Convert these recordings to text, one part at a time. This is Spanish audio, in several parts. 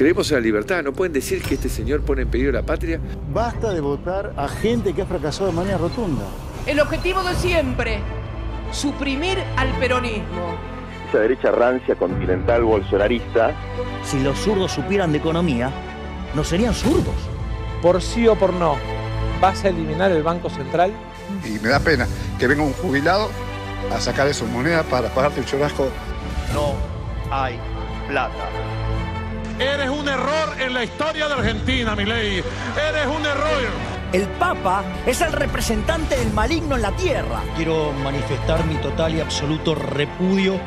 Creemos en la libertad, no pueden decir que este señor pone en peligro la patria. Basta de votar a gente que ha fracasado de manera rotunda. El objetivo de siempre, suprimir al peronismo. Esa derecha rancia, continental, bolsonarista. Si los zurdos supieran de economía, no serían zurdos. Por sí o por no, ¿vas a eliminar el Banco Central? Y me da pena que venga un jubilado a sacar esas monedas para pagarte el churrasco. No hay plata. Eres un error en la historia de Argentina, Milei. Eres un error. El Papa es el representante del maligno en la tierra. Quiero manifestar mi total y absoluto repudio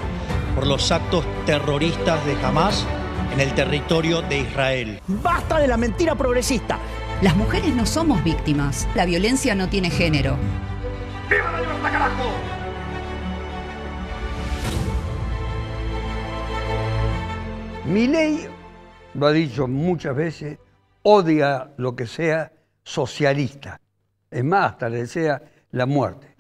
por los actos terroristas de Hamás en el territorio de Israel. ¡Basta de la mentira progresista! Las mujeres no somos víctimas. La violencia no tiene género. ¡Viva la libertad, carajo! Milei, lo ha dicho muchas veces, odia lo que sea socialista. Es más, hasta le desea la muerte.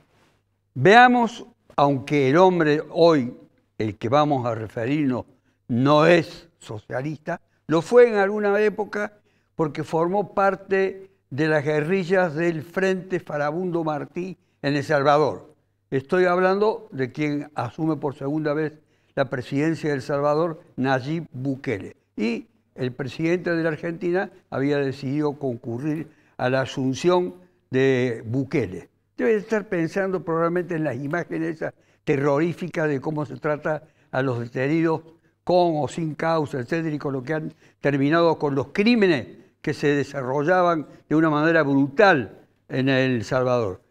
Veamos, aunque el hombre hoy, el que vamos a referirnos, no es socialista, lo fue en alguna época porque formó parte de las guerrillas del Frente Farabundo Martí en El Salvador. Estoy hablando de quien asume por segunda vez la presidencia de El Salvador, Nayib Bukele. Y el presidente de la Argentina había decidido concurrir a la asunción de Bukele. Debe estar pensando probablemente en las imágenes esas terroríficas de cómo se trata a los detenidos con o sin causa, etcétera, y con lo que han terminado con los crímenes que se desarrollaban de una manera brutal en El Salvador.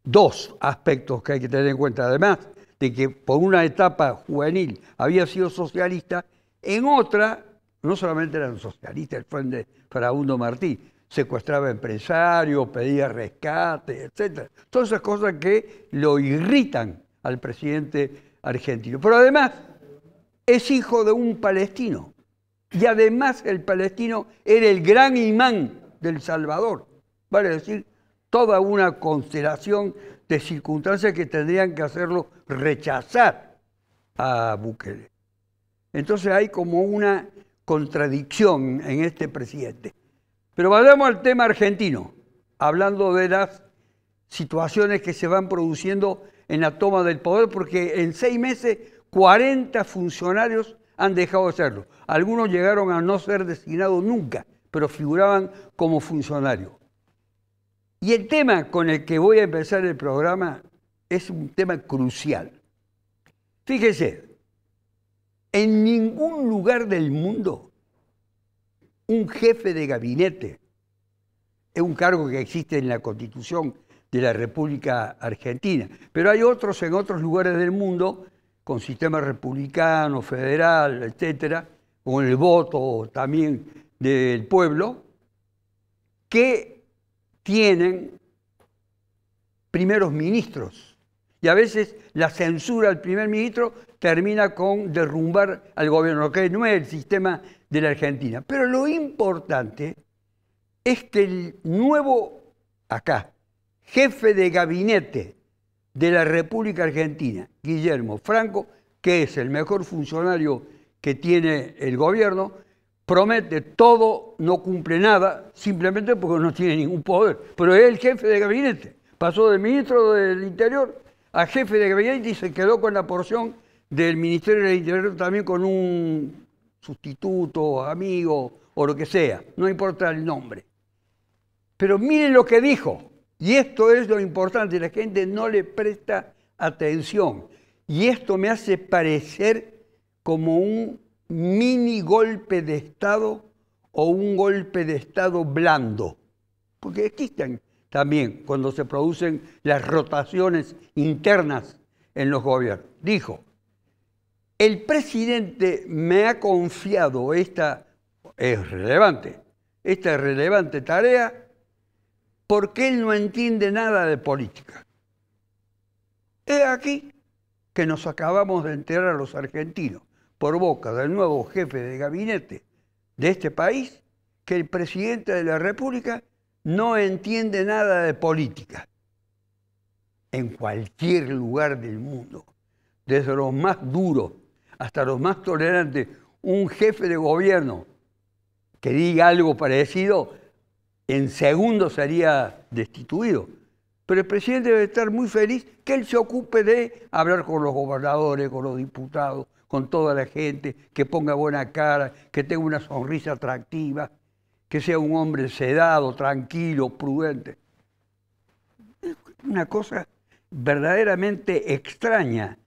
Dos aspectos que hay que tener en cuenta, además de que por una etapa juvenil había sido socialista, en otra no solamente eran socialistas, el Frente Farabundo Martí, secuestraba empresarios, pedía rescate, etc. Todas esas cosas que lo irritan al presidente argentino. Pero además es hijo de un palestino. Y además el palestino era el gran imán del Salvador. Vale decir, toda una constelación de circunstancias que tendrían que hacerlo rechazar a Bukele. Entonces hay como una contradicción en este presidente. Pero vayamos al tema argentino, hablando de las situaciones que se van produciendo en la toma del poder, porque en 6 meses 40 funcionarios han dejado de serlo. Algunos llegaron a no ser designados nunca, pero figuraban como funcionarios. Y el tema con el que voy a empezar el programa es un tema crucial. Fíjese, en ningún lugar del mundo un jefe de gabinete es un cargo que existe en la Constitución de la República Argentina, pero hay otros en otros lugares del mundo con sistema republicano, federal, etcétera, con el voto también del pueblo, que tienen primeros ministros. Y a veces la censura al primer ministro termina con derrumbar al gobierno, que no es el sistema de la Argentina. Pero lo importante es que el nuevo, acá, jefe de gabinete de la República Argentina, Guillermo Franco, que es el mejor funcionario que tiene el gobierno, promete todo, no cumple nada, simplemente porque no tiene ningún poder. Pero es el jefe de gabinete. Pasó de ministro del Interior a jefe de gabinete y se quedó con la porción del Ministerio del Interior también con un sustituto, amigo o lo que sea. No importa el nombre. Pero miren lo que dijo. Y esto es lo importante. La gente no le presta atención. Y esto me hace parecer como un mini golpe de Estado o un golpe de Estado blando. Porque existen también cuando se producen las rotaciones internas en los gobiernos. Dijo, el presidente me ha confiado esta relevante tarea porque él no entiende nada de política. Es aquí que nos acabamos de enterar los argentinos, por boca del nuevo jefe de gabinete de este país, que el presidente de la República no entiende nada de política. En cualquier lugar del mundo, desde los más duros hasta los más tolerantes, un jefe de gobierno que diga algo parecido, en segundos sería destituido. Pero el presidente debe estar muy feliz que él se ocupe de hablar con los gobernadores, con los diputados, con toda la gente, que ponga buena cara, que tenga una sonrisa atractiva, que sea un hombre sedado, tranquilo, prudente. Es una cosa verdaderamente extraña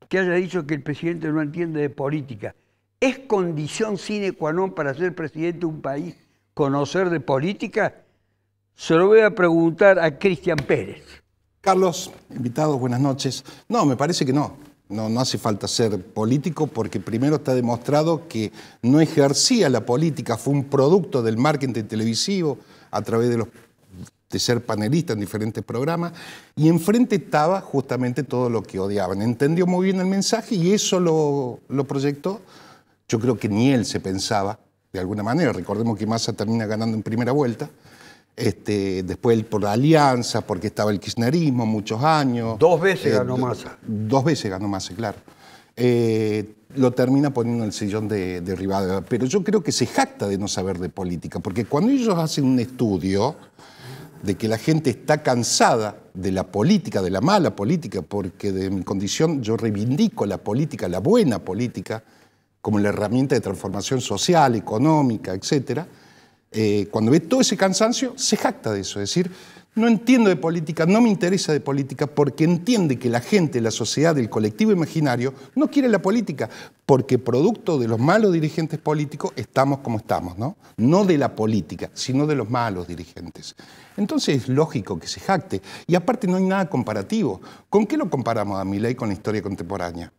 que haya dicho que el presidente no entiende de política. ¿Es condición sine qua non para ser presidente de un país conocer de política? Se lo voy a preguntar a Cristian Pérez. Carlos, invitados, buenas noches. No, me parece que no. No hace falta ser político porque primero está demostrado que no ejercía la política, fue un producto del marketing televisivo a través de ser panelista en diferentes programas, y enfrente estaba justamente todo lo que odiaban. Entendió muy bien el mensaje y eso lo proyectó. Yo creo que ni él se pensaba, de alguna manera. Recordemos que Massa termina ganando en primera vuelta. Después por la alianza, porque estaba el kirchnerismo muchos años. 2 veces ganó Massa. 2 veces ganó Massa, claro. Lo termina poniendo en el sillón de Rivadavia. Pero yo creo que se jacta de no saber de política, porque cuando ellos hacen un estudio de que la gente está cansada de la política, de la mala política, porque de mi condición yo reivindico la política, la buena política, como la herramienta de transformación social, económica, etcétera. Cuando ve todo ese cansancio, se jacta de eso. Es decir, no entiendo de política, no me interesa de política, porque entiende que la gente, la sociedad, el colectivo imaginario, no quiere la política, porque producto de los malos dirigentes políticos estamos como estamos, ¿no? No de la política, sino de los malos dirigentes. Entonces es lógico que se jacte. Y aparte no hay nada comparativo. ¿Con qué lo comparamos a Milei con la historia contemporánea?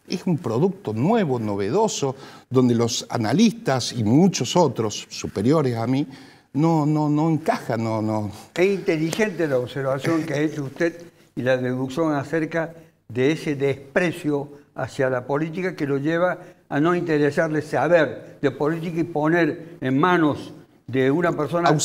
Es un producto nuevo, novedoso, donde los analistas y muchos otros superiores a mí no encajan. No. Es inteligente la observación que ha hecho usted y la deducción acerca de ese desprecio hacia la política que lo lleva a no interesarle saber de política y poner en manos de una persona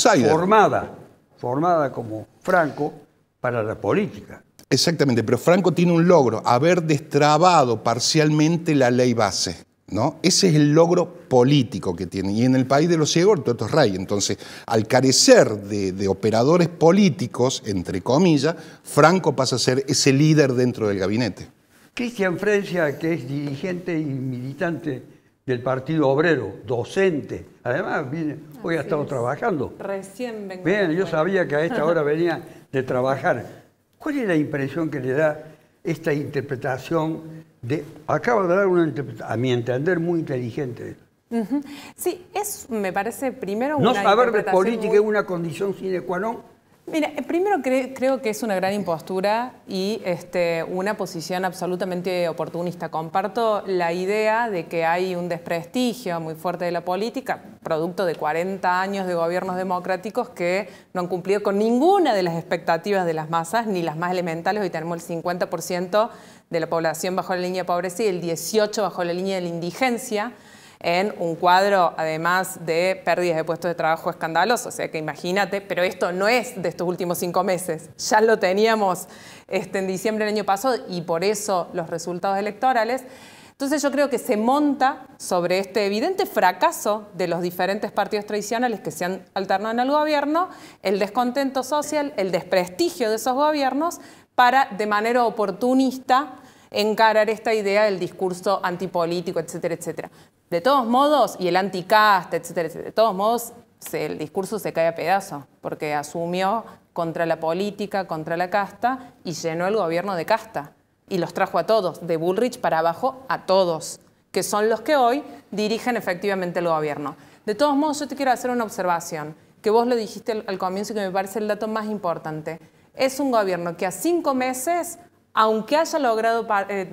formada como Franco para la política. Exactamente, pero Franco tiene un logro, haber destrabado parcialmente la ley base, ¿no? Ese es el logro político que tiene. Y en el país de los ciegos, todo es rey. Entonces, al carecer de operadores políticos, entre comillas, Franco pasa a ser ese líder dentro del gabinete. Cristian Francia, que es dirigente y militante del Partido Obrero, docente, además hoy ha estado trabajando. Recién vengo. Bien, yo sabía que a esta hora venía de trabajar. ¿Cuál es la impresión que le da esta interpretación acaba de dar una interpretación, a mi entender, muy inteligente? Sí, me parece primero una interpretación. No saber de política es una condición sine qua non. Mira, primero creo que es una gran impostura y una posición absolutamente oportunista. Comparto la idea de que hay un desprestigio muy fuerte de la política, producto de 40 años de gobiernos democráticos que no han cumplido con ninguna de las expectativas de las masas, ni las más elementales. Hoy tenemos el 50% de la población bajo la línea de pobreza y el 18% bajo la línea de la indigencia, en un cuadro, además de pérdidas de puestos de trabajo escandalosos. O sea que imagínate, pero esto no es de estos últimos 5 meses. Ya lo teníamos en diciembre del año pasado y por eso los resultados electorales. Entonces yo creo que se monta sobre este evidente fracaso de los diferentes partidos tradicionales que se han alternado en el gobierno, el descontento social, el desprestigio de esos gobiernos para, de manera oportunista, encarar esta idea del discurso antipolítico, etcétera, etcétera. De todos modos, y el anticasta, etcétera, etcétera, de todos modos, el discurso se cae a pedazos, porque asumió contra la política, contra la casta, y llenó el gobierno de casta. Y los trajo a todos, de Bullrich para abajo, a todos, que son los que hoy dirigen efectivamente el gobierno. De todos modos, yo te quiero hacer una observación, que vos lo dijiste al comienzo y que me parece el dato más importante. Es un gobierno que a 5 meses... aunque haya logrado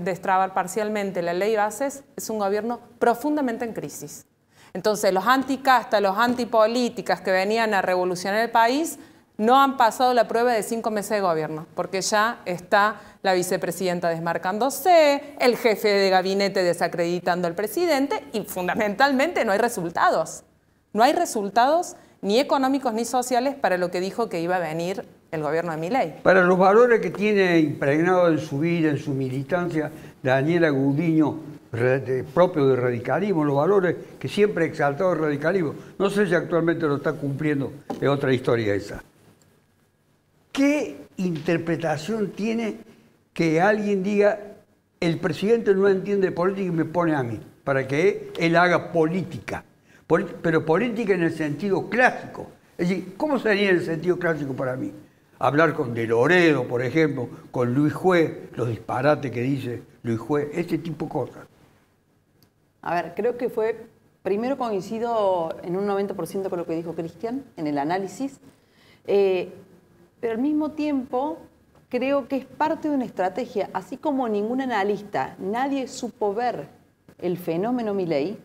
destrabar parcialmente la ley bases, es un gobierno profundamente en crisis. Entonces, los anticastas, los antipolíticas que venían a revolucionar el país no han pasado la prueba de 5 meses de gobierno, porque ya está la vicepresidenta desmarcándose, el jefe de gabinete desacreditando al presidente y, fundamentalmente, no hay resultados. No hay resultados ni económicos ni sociales para lo que dijo que iba a venir el gobierno de Milei. Para los valores que tiene impregnado en su vida, en su militancia, Daniela Gudiño, propio del radicalismo, los valores que siempre ha exaltado el radicalismo. No sé si actualmente lo está cumpliendo, es otra historia esa. ¿Qué interpretación tiene que alguien diga el presidente no entiende política y me pone a mí, para que él haga política? Pero política en el sentido clásico. Es decir, ¿cómo sería en el sentido clásico para mí? Hablar con De Loredo, por ejemplo, con Luis Juez, los disparates que dice Luis Juez, ese tipo de cosas. A ver, creo que primero coincido en un 90% con lo que dijo Cristian, en el análisis, pero al mismo tiempo creo que es parte de una estrategia, así como ningún analista, nadie supo ver el fenómeno Milei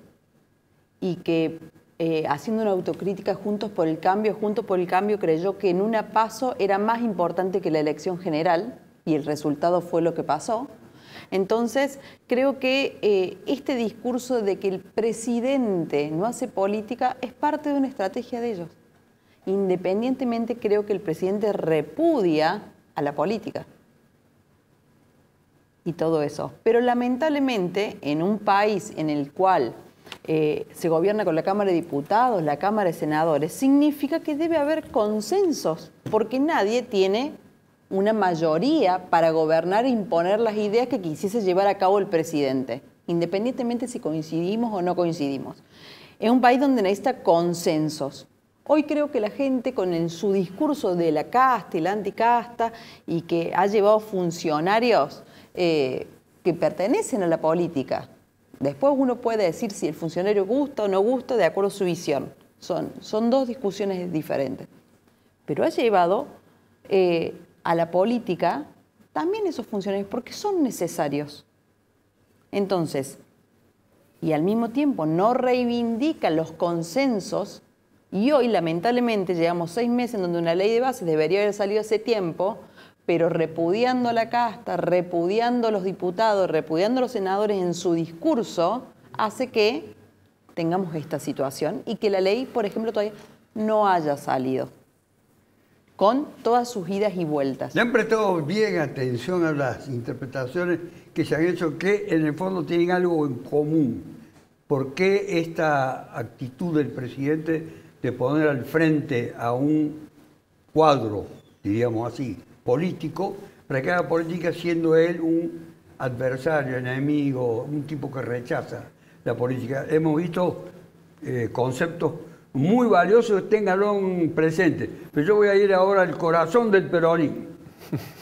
y que haciendo una autocrítica Juntos por el Cambio creyó que en una PASO era más importante que la elección general y el resultado fue lo que pasó. Entonces, creo que este discurso de que el presidente no hace política es parte de una estrategia de ellos. Independientemente, creo que el presidente repudia a la política y todo eso. Pero lamentablemente, en un país en el cual se gobierna con la Cámara de Diputados, la Cámara de Senadores, significa que debe haber consensos, porque nadie tiene una mayoría para gobernar e imponer las ideas que quisiese llevar a cabo el presidente, independientemente si coincidimos o no coincidimos. Es un país donde necesita consensos. Hoy creo que la gente con su discurso de la casta y la anticasta y que ha llevado funcionarios que pertenecen a la política, después uno puede decir si el funcionario gusta o no gusta de acuerdo a su visión. Son dos discusiones diferentes. Pero ha llevado a la política también esos funcionarios porque son necesarios. Entonces, y al mismo tiempo no reivindican los consensos, y hoy lamentablemente llevamos 6 meses en donde una ley de base debería haber salido hace tiempo, pero repudiando a la casta, repudiando a los diputados, repudiando a los senadores en su discurso, hace que tengamos esta situación y que la ley, por ejemplo, todavía no haya salido, con todas sus idas y vueltas. Le han prestado bien atención a las interpretaciones que se han hecho, que en el fondo tienen algo en común. ¿Por qué esta actitud del presidente de poner al frente a un cuadro, diríamos así, político, para que haga política siendo él un adversario, enemigo, un tipo que rechaza la política? Hemos visto conceptos muy valiosos, ténganlo presente. Pero yo voy a ir ahora al corazón del peronismo,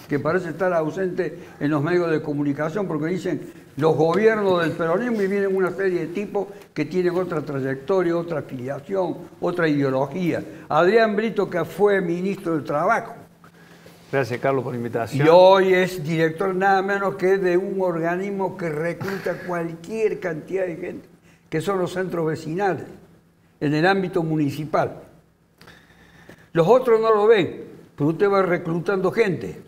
que parece estar ausente en los medios de comunicación, porque dicen los gobiernos del peronismo y vienen una serie de tipos que tienen otra trayectoria, otra afiliación, otra ideología. Adrián Brito, que fue ministro del Trabajo. Gracias, Carlos, por la invitación. Y hoy es director nada menos que de un organismo que recluta cualquier cantidad de gente, que son los centros vecinales, en el ámbito municipal. Los otros no lo ven, pero usted va reclutando gente.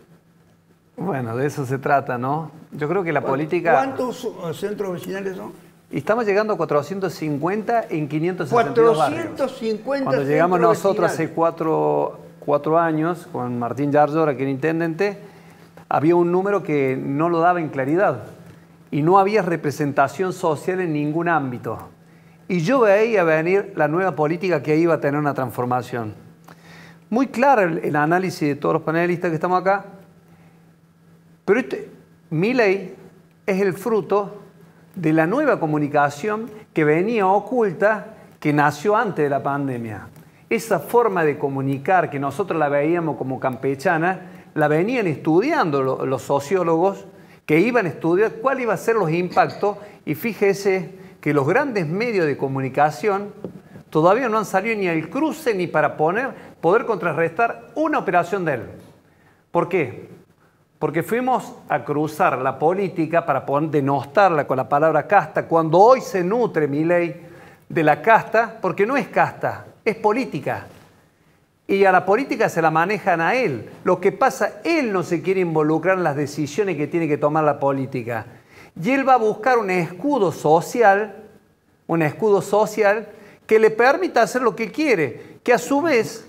Bueno, de eso se trata, ¿no? Yo creo que la política... ¿Cuántos centros vecinales son? Y estamos llegando a 450 en 562 barrios. 450 Cuando llegamos nosotros hace cuatro años, con Martín Yarlora, que era intendente, había un número que no lo daba en claridad. Y no había representación social en ningún ámbito. Y yo veía venir la nueva política que iba a tener una transformación. Muy claro el análisis de todos los panelistas que estamos acá. Pero Milei es el fruto de la nueva comunicación que venía oculta, que nació antes de la pandemia. Esa forma de comunicar que nosotros la veíamos como campechana, la venían estudiando los sociólogos que iban a estudiar cuál iba a ser los impactos, y fíjese que los grandes medios de comunicación todavía no han salido ni al cruce ni para poder contrarrestar una operación de él. ¿Por qué? Porque fuimos a cruzar la política para poder denostarla con la palabra casta, cuando hoy se nutre Milei de la casta, porque no es casta, es política. Y a la política se la manejan a él. Lo que pasa, él no se quiere involucrar en las decisiones que tiene que tomar la política. Y él va a buscar un escudo social que le permita hacer lo que quiere, que a su vez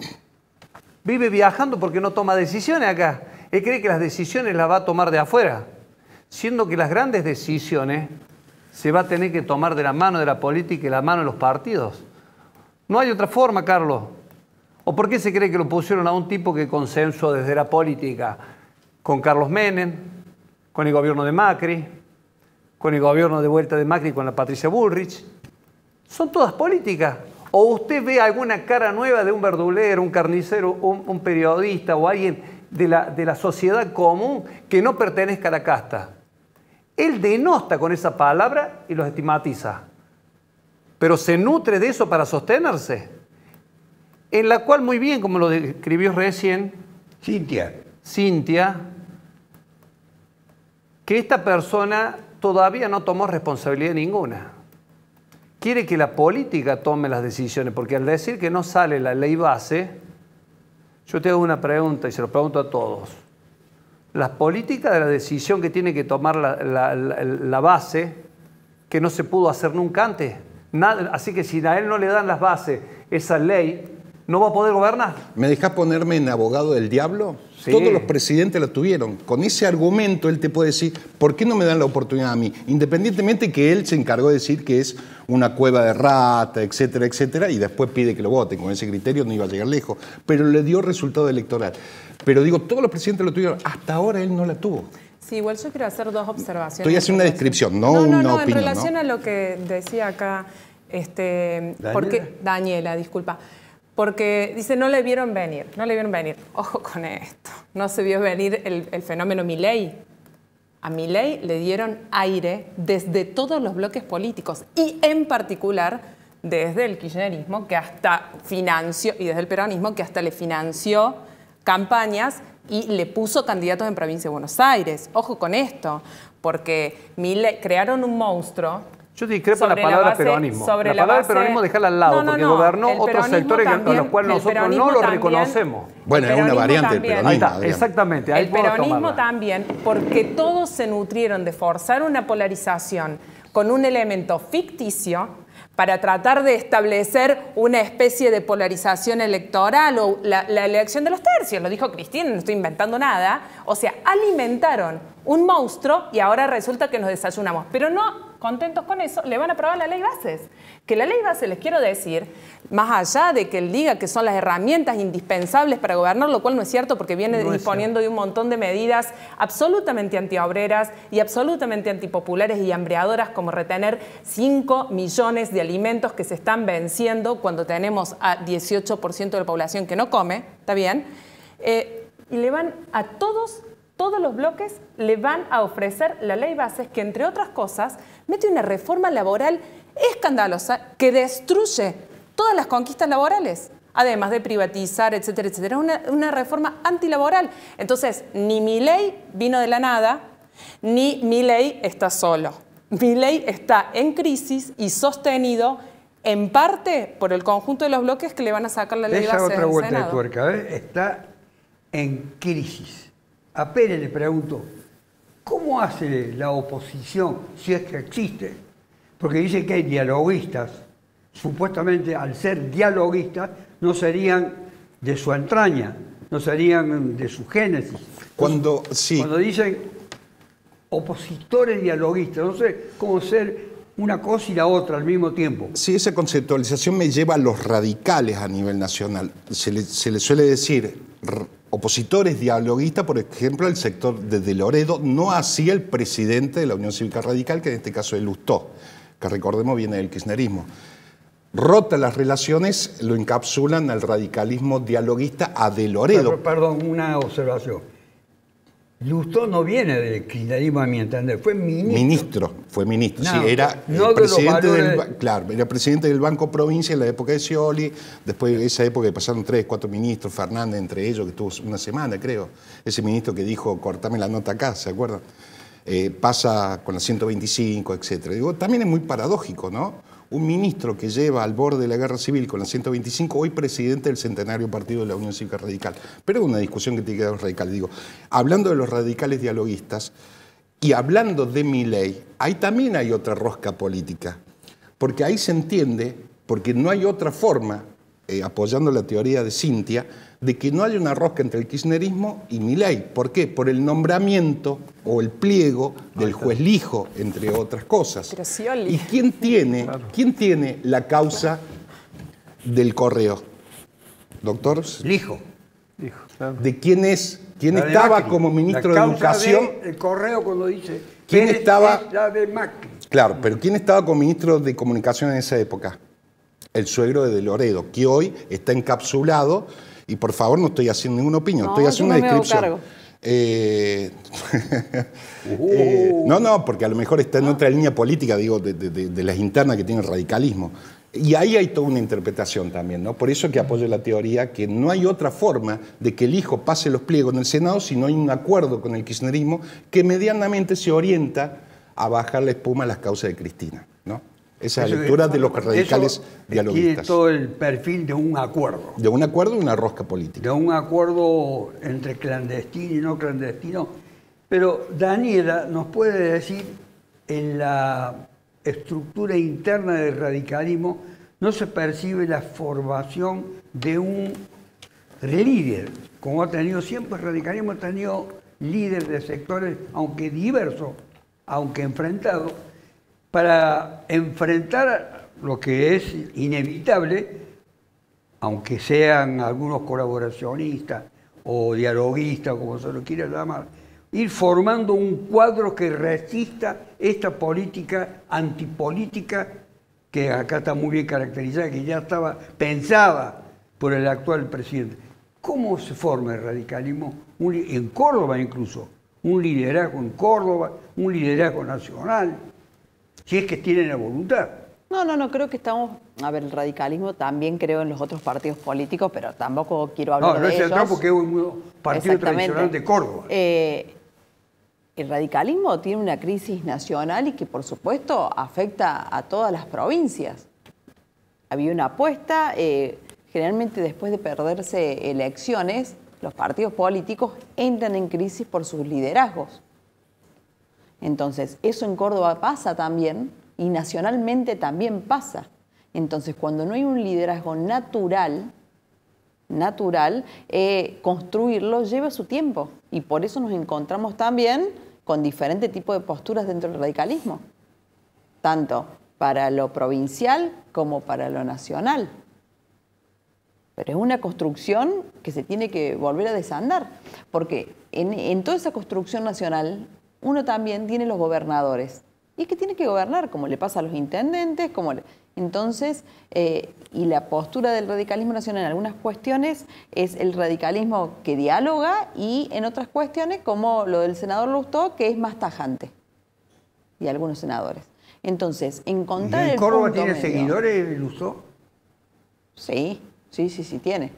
vive viajando porque no toma decisiones acá. Él cree que las decisiones las va a tomar de afuera, siendo que las grandes decisiones se va a tener que tomar de la mano de la política y de la mano de los partidos. No hay otra forma, Carlos. ¿O por qué se cree que lo pusieron a un tipo que consensuó desde la política con Carlos Menem, con el gobierno de Macri, con el gobierno de vuelta de Macri con la Patricia Bullrich? Son todas políticas. ¿O usted ve alguna cara nueva de un verdulero, un carnicero, un periodista o alguien de la sociedad común que no pertenezca a la casta? Él denosta con esa palabra y los estigmatiza. Pero se nutre de eso para sostenerse. En la cual, muy bien, como lo describió recién Cintia, que esta persona todavía no tomó responsabilidad ninguna. Quiere que la política tome las decisiones, porque al decir que no sale la ley base, yo te hago una pregunta y se lo pregunto a todos. La política de la decisión que tiene que tomar la base, que no se pudo hacer nunca antes. Nada, así que si a él no le dan las bases, esa ley, no va a poder gobernar. ¿Me dejás ponerme en abogado del diablo? Sí. Todos los presidentes lo tuvieron. Con ese argumento él te puede decir, ¿por qué no me dan la oportunidad a mí? Independientemente que él se encargó de decir que es una cueva de rata, etcétera, etcétera, y después pide que lo voten. Con ese criterio no iba a llegar lejos. Pero le dio resultado electoral. Pero digo, todos los presidentes lo tuvieron. Hasta ahora él no la tuvo. Sí, igual yo quiero hacer dos observaciones. Estoy haciendo una descripción, no una opinión. En relación a lo que decía acá Daniela, disculpa. Porque dice, no le vieron venir, no le vieron venir. Ojo con esto, no se vio venir el fenómeno Milei. A Milei le dieron aire desde todos los bloques políticos y en particular desde el kirchnerismo, que hasta financió, y desde el peronismo, que hasta le financió campañas y le puso candidatos en provincia de Buenos Aires. Ojo con esto, porque Milei, crearon un monstruo. Yo discrepo en la palabra peronismo. La palabra peronismo dejarla al lado, porque gobernó otros sectores a los cuales nosotros no lo reconocemos. Bueno, es una variante del peronismo. Ahí está, exactamente. El peronismo también, porque todos se nutrieron de forzar una polarización con un elemento ficticio para tratar de establecer una especie de polarización electoral o la elección de los tercios. Lo dijo Cristina, no estoy inventando nada. O sea, alimentaron un monstruo y ahora resulta que nos desayunamos. Pero no contentos con eso, le van a aprobar la ley bases. Que la ley base, les quiero decir, más allá de que él diga que son las herramientas indispensables para gobernar, lo cual no es cierto porque viene disponiendo de un montón de medidas absolutamente antiobreras y absolutamente antipopulares y hambreadoras, como retener 5 millones de alimentos que se están venciendo cuando tenemos a 18% de la población que no come, ¿está bien? Y le van a todos los bloques le van a ofrecer la ley bases que, entre otras cosas, mete una reforma laboral escandalosa que destruye todas las conquistas laborales, además de privatizar, etcétera, etcétera. Una reforma antilaboral. Entonces, ni Milei vino de la nada, ni Milei está solo. Milei está en crisis y sostenido en parte por el conjunto de los bloques que le van a sacar la ley bases del Senado. Esa otra vuelta de tuerca, está en crisis. A Pérez le pregunto, ¿cómo hace la oposición, si es que existe? Porque dice que hay dialoguistas. Supuestamente, al ser dialoguistas, no serían de su entraña, no serían de su génesis. Cuando dicen opositores dialoguistas, no sé cómo ser una cosa y la otra al mismo tiempo. Sí, esa conceptualización me lleva a los radicales a nivel nacional. Se le suele decir opositores dialoguistas, por ejemplo, el sector de Loredo, no así el presidente de la Unión Cívica Radical, que en este caso es Lustó, que recordemos viene del kirchnerismo. Rotas las relaciones, lo encapsulan al radicalismo dialoguista a de Loredo. Perdón, una observación. Lustó no viene del kirchnerismo, a mi entender, fue ministro. Fue ministro, no, sí, era era presidente del Banco Provincia en la época de Scioli, después de esa época pasaron 3, 4 ministros, Fernández entre ellos, que estuvo una semana, creo, ese ministro que dijo, cortame la nota acá, ¿se acuerdan? Pasa con la 125, etc. Digo, también es muy paradójico, ¿no? Un ministro que lleva al borde de la guerra civil con la 125, hoy presidente del centenario partido de la Unión Cívica Radical. Pero es una discusión que tiene que dar los radicales. Digo, hablando de los radicales dialoguistas y hablando de Milei, ahí también hay otra rosca política. Porque ahí se entiende, porque no hay otra forma apoyando la teoría de Cintia, de que no hay una rosca entre el kirchnerismo y Milei. ¿Por qué? Por el nombramiento o el pliego del juez Lijo, entre otras cosas. ¿Y quién tiene la causa del Correo? ¿Doctor? Lijo. ¿De quién es? ¿Quién estaba como ministro de Educación? El Correo cuando dice... ¿Quién estaba? La de Macri. Claro, pero ¿quién estaba como ministro de Comunicación en esa época? El suegro de Loredo, que hoy está encapsulado, y por favor no estoy haciendo ninguna opinión, estoy haciendo una descripción. No, porque a lo mejor está en otra línea política, digo, de las internas que tiene el radicalismo. Y ahí hay toda una interpretación también, ¿no? Por eso que apoyo la teoría que no hay otra forma de que el hijo pase los pliegos en el Senado si no hay un acuerdo con el kirchnerismo que medianamente se orienta a bajar la espuma a las causas de Cristina, ¿no? Esa es la lectura de los radicales dialoguistas. Tiene todo el perfil de un acuerdo. De un acuerdo y una rosca política. De un acuerdo entre clandestino y no clandestino. Pero Daniela nos puede decir, en la estructura interna del radicalismo no se percibe la formación de un líder. Como ha tenido siempre el radicalismo, ha tenido líderes de sectores, aunque diversos, aunque enfrentados, para enfrentar lo que es inevitable, aunque sean algunos colaboracionistas o dialoguistas, como se lo quiera llamar, ir formando un cuadro que resista esta política antipolítica que acá está muy bien caracterizada, que ya estaba pensada por el actual presidente. ¿Cómo se forma el radicalismo? En Córdoba incluso, un liderazgo en Córdoba, un liderazgo nacional, si es que tienen la voluntad. No, creo que estamos... A ver, el radicalismo también creo en los otros partidos políticos, pero tampoco quiero hablar de ellos. No, es el porque es un partido tradicional de Córdoba. El radicalismo tiene una crisis nacional y que, por supuesto, afecta a todas las provincias. Había una apuesta, generalmente después de perderse elecciones, los partidos políticos entran en crisis por sus liderazgos. Entonces, eso en Córdoba pasa también y nacionalmente también pasa. Entonces, cuando no hay un liderazgo natural, construirlo lleva su tiempo. Y por eso nos encontramos también con diferentes tipos de posturas dentro del radicalismo, tanto para lo provincial como para lo nacional. Pero es una construcción que se tiene que volver a desandar, porque en toda esa construcción nacional uno también tiene los gobernadores, y es que tiene que gobernar, como le pasa a los intendentes, entonces, y la postura del radicalismo nacional en algunas cuestiones es el radicalismo que dialoga y en otras cuestiones, como lo del senador Lustó, que es más tajante, y algunos senadores. Entonces, encontrar el punto ¿Córdoba tiene medio. seguidores, Lustó? Sí tiene.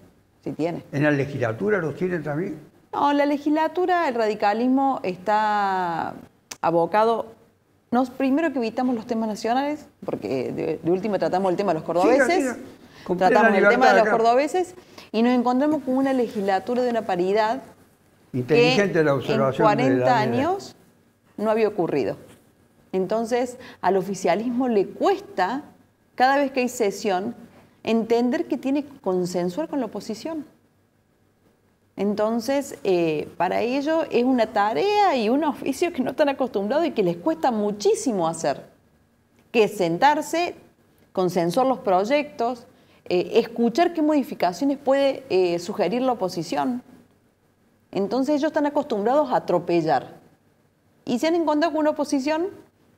¿En la legislatura los tienen también? No, la legislatura, el radicalismo está abocado... primero que evitamos los temas nacionales, porque de último tratamos el tema de los cordobeses, y nos encontramos con una legislatura de una paridad inteligente, la observación en 40 años no había ocurrido. Entonces, al oficialismo le cuesta, cada vez que hay sesión, entender que tiene que consensuar con la oposición. Entonces, para ello es una tarea y un oficio que no están acostumbrados y que les cuesta muchísimo hacer, que es sentarse, consensuar los proyectos, escuchar qué modificaciones puede sugerir la oposición. Entonces ellos están acostumbrados a atropellar. Y se han encontrado con una oposición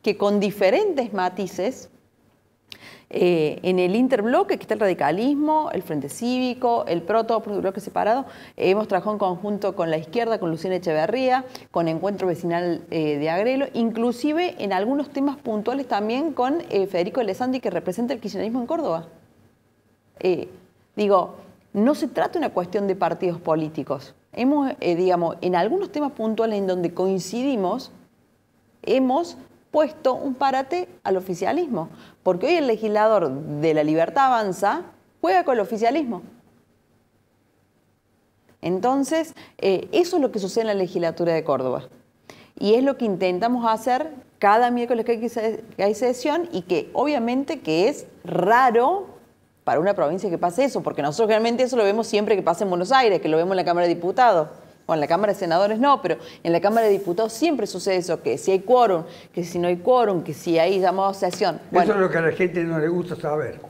que con diferentes matices, en el interbloque, que está el radicalismo, el Frente Cívico, el PRO, todo por bloque separado, hemos trabajado en conjunto con la izquierda, con Luciana Echeverría, con Encuentro Vecinal de Agrelo, inclusive en algunos temas puntuales también con Federico Alessandri, que representa el kirchnerismo en Córdoba. No se trata de una cuestión de partidos políticos. Hemos, en algunos temas puntuales en donde coincidimos, hemos puesto un parate al oficialismo, porque hoy el legislador de La Libertad Avanza juega con el oficialismo. Entonces, eso es lo que sucede en la legislatura de Córdoba. Y es lo que intentamos hacer cada miércoles que hay sesión y que obviamente que es raro para una provincia que pase eso, porque nosotros realmente eso lo vemos siempre que pasa en Buenos Aires, que lo vemos en la Cámara de Diputados. Bueno, en la Cámara de Senadores no, pero en la Cámara de Diputados siempre sucede eso, que si hay quórum, que si no hay quórum, que si hay llamado a sesión. Bueno, eso es lo que a la gente no le gusta saber.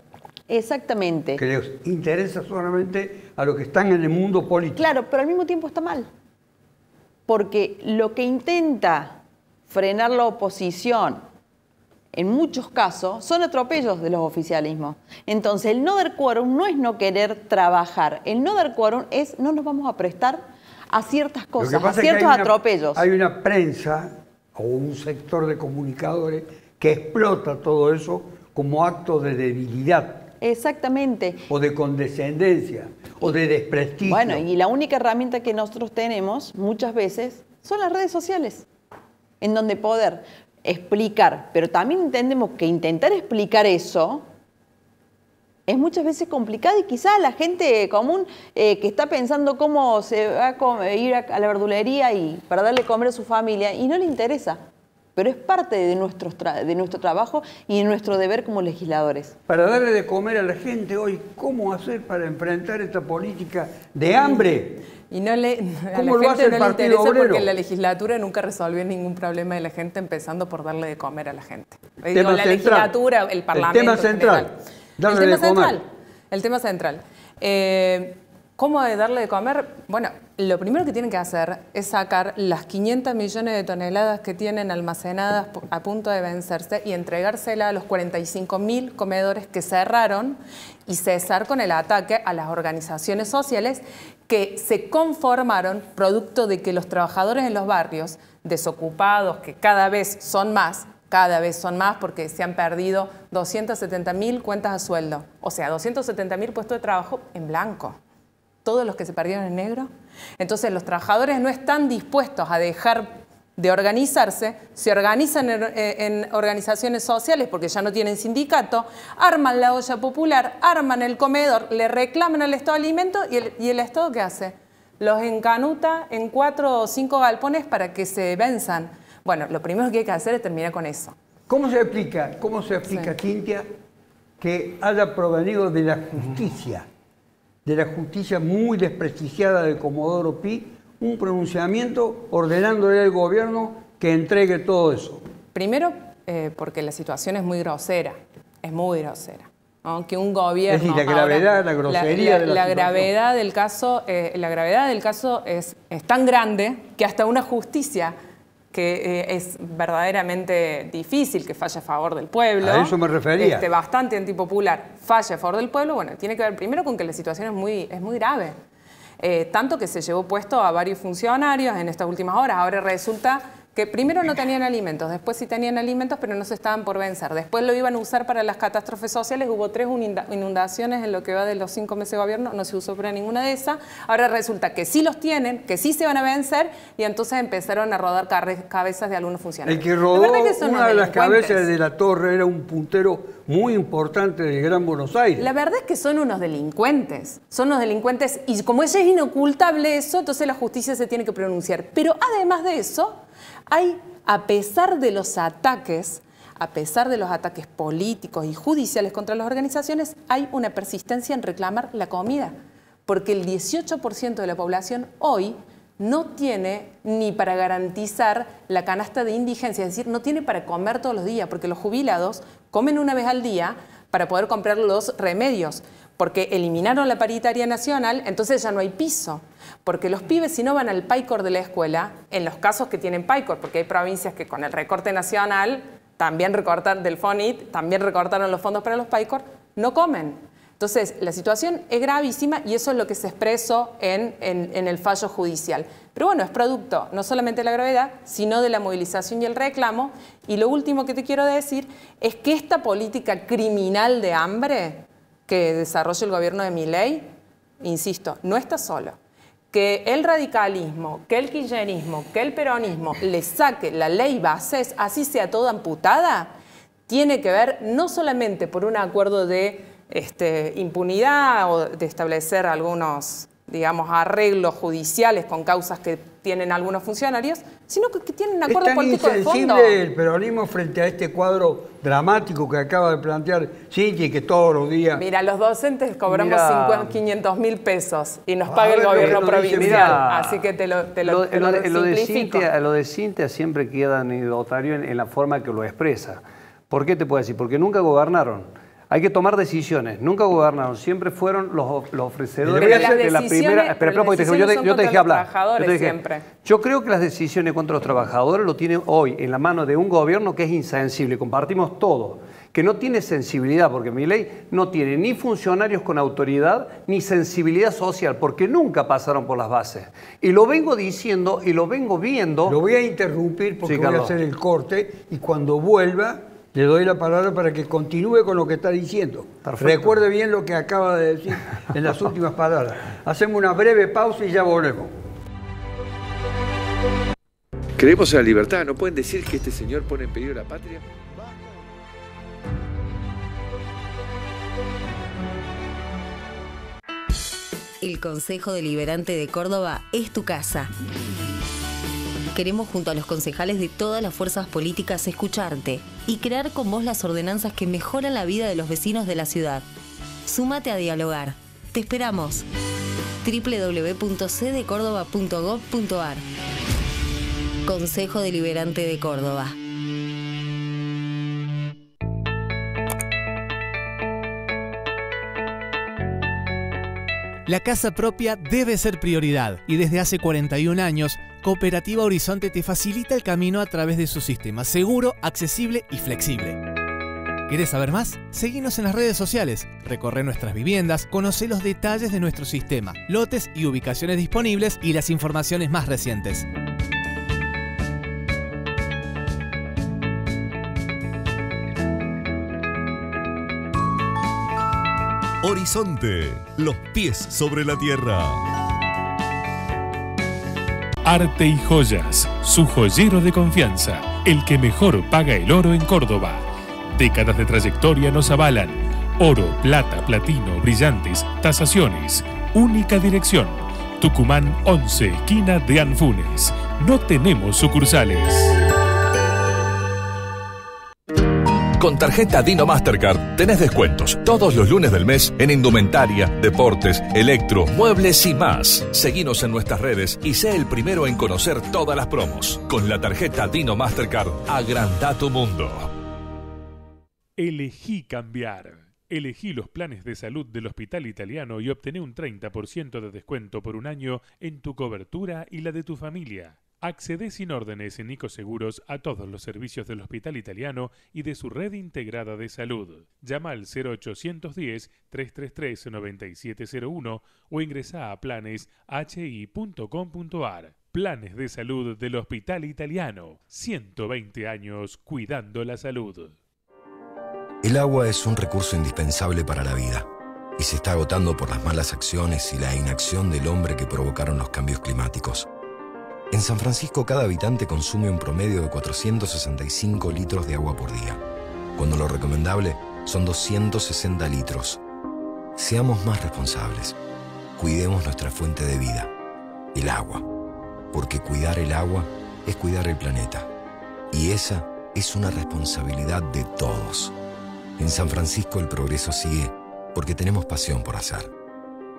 Exactamente. Que les interesa solamente a los que están en el mundo político. Claro, pero al mismo tiempo está mal. Porque lo que intenta frenar la oposición, en muchos casos, son atropellos de los oficialismos. Entonces, el no dar quórum no es no querer trabajar. El no dar quórum es no nos vamos a prestar a ciertas cosas, a ciertos atropellos. Hay una prensa o un sector de comunicadores que explota todo eso como acto de debilidad. Exactamente. O de condescendencia, o de desprestigio. Bueno, y la única herramienta que nosotros tenemos muchas veces son las redes sociales, en donde poder explicar, pero también entendemos que intentar explicar eso es muchas veces complicado y quizás la gente común que está pensando cómo se va a ir a la verdulería y para darle comer a su familia y no le interesa. Pero es parte de nuestro trabajo y de nuestro deber como legisladores. Para darle de comer a la gente hoy, ¿cómo hacer para enfrentar esta política de hambre? Y no le, ¿Cómo a la lo hace gente el no le Partido interesa Obrero? porque la legislatura nunca resolvió ningún problema de la gente, empezando por darle de comer a la gente. Tema Digo, la central. legislatura, el parlamento. El tema central. Darle de comer. El tema central. ¿Cómo darle de comer? Bueno, lo primero que tienen que hacer es sacar las 500 millones de toneladas que tienen almacenadas a punto de vencerse y entregárselas a los 45.000 comedores que cerraron y cesar con el ataque a las organizaciones sociales que se conformaron producto de que los trabajadores en los barrios desocupados, que cada vez son más porque se han perdido 270.000 cuentas a sueldo. O sea, 270.000 puestos de trabajo en blanco. Todos los que se perdieron en negro. Entonces los trabajadores no están dispuestos a dejar de organizarse, se organizan en organizaciones sociales porque ya no tienen sindicato, arman la olla popular, arman el comedor, le reclaman al Estado de alimentos y el Estado ¿qué hace? Los encanuta en 4 o 5 galpones para que se venzan. Bueno, lo primero que hay que hacer es terminar con eso. ¿Cómo se explica, Cintia, que haya provenido de la justicia muy desprestigiada de Comodoro Pi, un pronunciamiento ordenándole al gobierno que entregue todo eso? Primero, porque la situación es muy grosera, ¿no? Que un gobierno... Es decir, la gravedad, la grosería de la situación. La gravedad del caso es tan grande que hasta una justicia que es verdaderamente difícil, que falle a favor del pueblo. A eso me refería. Bastante antipopular, falle a favor del pueblo. Bueno, tiene que ver primero con que la situación es muy grave. Tanto que se llevó puesto a varios funcionarios en estas últimas horas. Ahora resulta que primero no tenían alimentos, después sí tenían alimentos, pero no se estaban por vencer. Después lo iban a usar para las catástrofes sociales. Hubo 3 inundaciones en lo que va de los 5 meses de gobierno, no se usó para ninguna de esas. Ahora resulta que sí los tienen, que sí se van a vencer, y entonces empezaron a rodar cabezas de algunos funcionarios. El que rodó una de las cabezas de la torre era un puntero muy importante del Gran Buenos Aires. La verdad es que son unos delincuentes, y como es inocultable eso, entonces la justicia se tiene que pronunciar. Pero además de eso, a pesar de los ataques políticos y judiciales contra las organizaciones, hay una persistencia en reclamar la comida, porque el 18% de la población hoy no tiene ni para garantizar la canasta de indigencia, es decir, no tiene para comer todos los días, porque los jubilados comen una vez al día para poder comprar los remedios, porque eliminaron la paritaria nacional, entonces ya no hay piso. Porque los pibes, si no van al PAICOR de la escuela, en los casos que tienen PAICOR, porque hay provincias que con el recorte nacional, también recortan del FONIT, también recortaron los fondos para los PAICOR, no comen. Entonces, la situación es gravísima y eso es lo que se expresó en el fallo judicial. Pero bueno, es producto no solamente de la gravedad, sino de la movilización y el reclamo. Y lo último que te quiero decir es que esta política criminal de hambre que desarrolla el gobierno de Milei, insisto, no está solo. Que el radicalismo, que el kirchnerismo, que el peronismo le saque la ley Bases, así sea toda amputada, tiene que ver no solamente por un acuerdo de impunidad o de establecer algunos digamos, arreglos judiciales con causas que tienen algunos funcionarios, sino que tienen un acuerdo político de fondo. ¿Es tan insensible el peronismo frente a este cuadro dramático que acaba de plantear Cintia y que todos los días... Mira, los docentes cobramos 500.000 pesos y nos paga el gobierno provincial, así que te lo simplifico. Lo de Cintia siempre queda anecdotario en la forma que lo expresa. ¿Por qué te puedo decir? Porque nunca gobernaron. Hay que tomar decisiones. Nunca gobernaron. Siempre fueron los ofrecedores de la primera... Espera, porque yo te dejé hablar. Yo creo que las decisiones contra los trabajadores lo tienen hoy en la mano de un gobierno que es insensible. Compartimos todo. Que no tiene sensibilidad, porque Milei no tiene ni funcionarios con autoridad ni sensibilidad social, porque nunca pasaron por las bases. Y lo vengo diciendo y lo vengo viendo... Lo voy a interrumpir porque voy a hacer el corte y cuando vuelva... Le doy la palabra para que continúe con lo que está diciendo. Perfecto. Recuerde bien lo que acaba de decir en las últimas palabras. Hacemos una breve pausa y ya volvemos. Creemos en la libertad. ¿No pueden decir que este señor pone en peligro la patria? El Consejo Deliberante de Córdoba es tu casa. Queremos, junto a los concejales de todas las fuerzas políticas, escucharte y crear con vos las ordenanzas que mejoran la vida de los vecinos de la ciudad. Súmate a dialogar. Te esperamos. www.cdecórdoba.gov.ar. Consejo Deliberante de Córdoba. La casa propia debe ser prioridad y desde hace 41 años, Cooperativa Horizonte te facilita el camino a través de su sistema seguro, accesible y flexible. ¿Querés saber más? Seguinos en las redes sociales, recorre nuestras viviendas, conoce los detalles de nuestro sistema, lotes y ubicaciones disponibles y las informaciones más recientes. Horizonte, los pies sobre la tierra. Arte y Joyas, su joyero de confianza, el que mejor paga el oro en Córdoba. Décadas de trayectoria nos avalan. Oro, plata, platino, brillantes, tasaciones. Única dirección. Tucumán 11, esquina de Anfunes. No tenemos sucursales. Con tarjeta Dino Mastercard tenés descuentos todos los lunes del mes en indumentaria, deportes, electro, muebles y más. Seguinos en nuestras redes y sé el primero en conocer todas las promos. Con la tarjeta Dino Mastercard, agranda tu mundo. Elegí cambiar. Elegí los planes de salud del Hospital Italiano y obtené un 30% de descuento por un año en tu cobertura y la de tu familia. Accedé sin órdenes en Nico Seguros a todos los servicios del Hospital Italiano y de su red integrada de salud. Llama al 0810-333-9701 o ingresa a planeshi.com.ar. Planes de salud del Hospital Italiano. 120 años cuidando la salud. El agua es un recurso indispensable para la vida y se está agotando por las malas acciones y la inacción del hombre que provocaron los cambios climáticos. En San Francisco cada habitante consume un promedio de 465 litros de agua por día, cuando lo recomendable son 260 litros. Seamos más responsables. Cuidemos nuestra fuente de vida, el agua, porque cuidar el agua es cuidar el planeta. Y esa es una responsabilidad de todos. En San Francisco el progreso sigue porque tenemos pasión por hacer.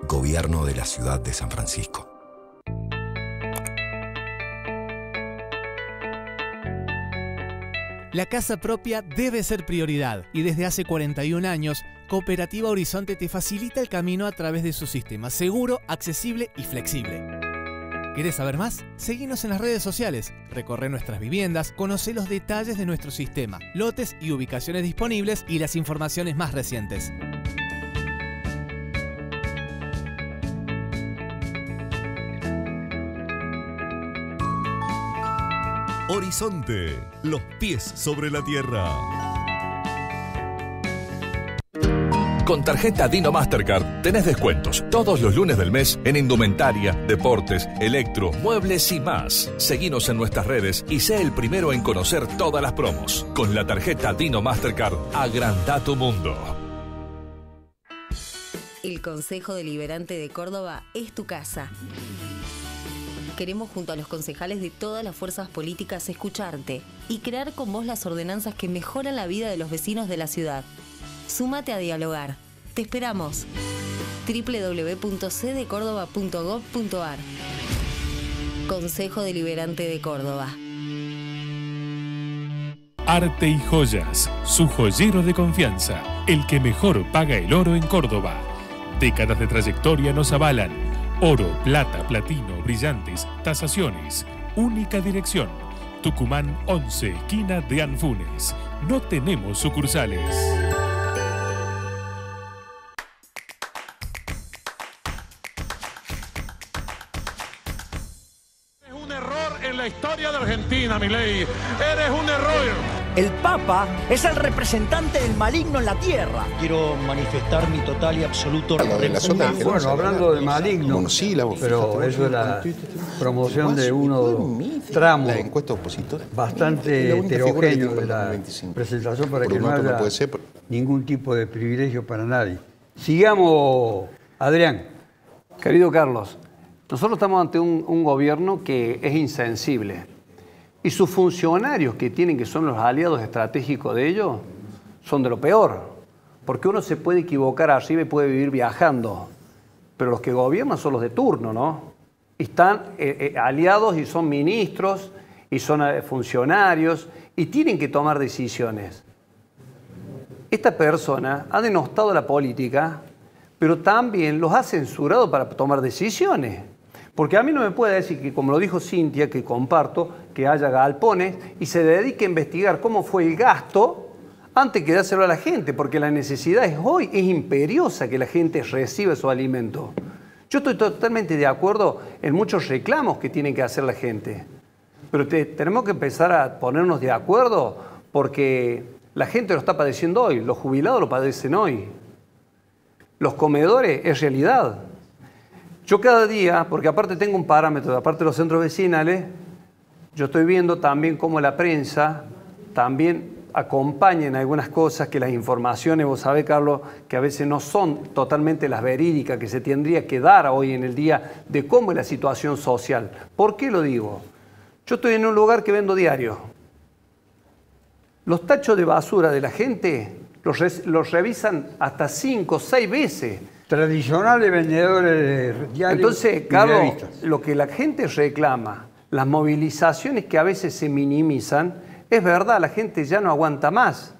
Gobierno de la Ciudad de San Francisco. La casa propia debe ser prioridad y desde hace 41 años, Cooperativa Horizonte te facilita el camino a través de su sistema seguro, accesible y flexible. ¿Querés saber más? Seguinos en las redes sociales, recorre nuestras viviendas, conoce los detalles de nuestro sistema, lotes y ubicaciones disponibles y las informaciones más recientes. Horizonte, los pies sobre la tierra. Con tarjeta Dino Mastercard tenés descuentos todos los lunes del mes en indumentaria, deportes, electro, muebles y más. Seguinos en nuestras redes y sé el primero en conocer todas las promos. Con la tarjeta Dino Mastercard, agranda tu mundo. El Consejo Deliberante de Córdoba es tu casa. Queremos junto a los concejales de todas las fuerzas políticas escucharte y crear con vos las ordenanzas que mejoran la vida de los vecinos de la ciudad. Súmate a dialogar. Te esperamos. www.cdecórdoba.gov.ar Consejo Deliberante de Córdoba. Arte y Joyas, su joyero de confianza, el que mejor paga el oro en Córdoba. Décadas de trayectoria nos avalan. Oro, plata, platino, brillantes, tasaciones. Única dirección. Tucumán 11, esquina de Anfunes. No tenemos sucursales. Eres un error en la historia de Argentina, Milei. Eres un error. El Papa es el representante del maligno en la tierra. Quiero manifestar mi total y absoluto repudio. Bueno, hablando de maligno, pero eso es la promoción de uno tramo bastante heterogéneo de la presentación para que no haya ningún tipo de privilegio para nadie. Sigamos, Adrián. Querido Carlos, nosotros estamos ante un gobierno que es insensible. Y sus funcionarios que tienen, que son los aliados estratégicos de ellos, son de lo peor. Porque uno se puede equivocar arriba y puede vivir viajando. Pero los que gobiernan son los de turno, ¿no? Y están aliados y son ministros y son funcionarios y tienen que tomar decisiones. Esta persona ha denostado la política, pero también los ha censurado para tomar decisiones. Porque a mí no me puede decir que, como lo dijo Cintia, que comparto, que haya galpones y se dedique a investigar cómo fue el gasto antes que dárselo a la gente, porque la necesidad hoy es imperiosa que la gente reciba su alimento. Yo estoy totalmente de acuerdo en muchos reclamos que tiene que hacer la gente, pero tenemos que empezar a ponernos de acuerdo porque la gente lo está padeciendo hoy, los jubilados lo padecen hoy, los comedores es realidad. Yo cada día, porque aparte tengo un parámetro, aparte de los centros vecinales, yo estoy viendo también cómo la prensa también acompaña en algunas cosas que las informaciones, vos sabés, Carlos, que a veces no son totalmente las verídicas que se tendría que dar hoy en el día de cómo es la situación social. ¿Por qué lo digo? Yo estoy en un lugar que vendo diario. Los tachos de basura de la gente los revisan hasta 5 o 6 veces. Tradicionales vendedores de diarios. Entonces, Carlos, lo que la gente reclama, las movilizaciones que a veces se minimizan, es verdad, la gente ya no aguanta más.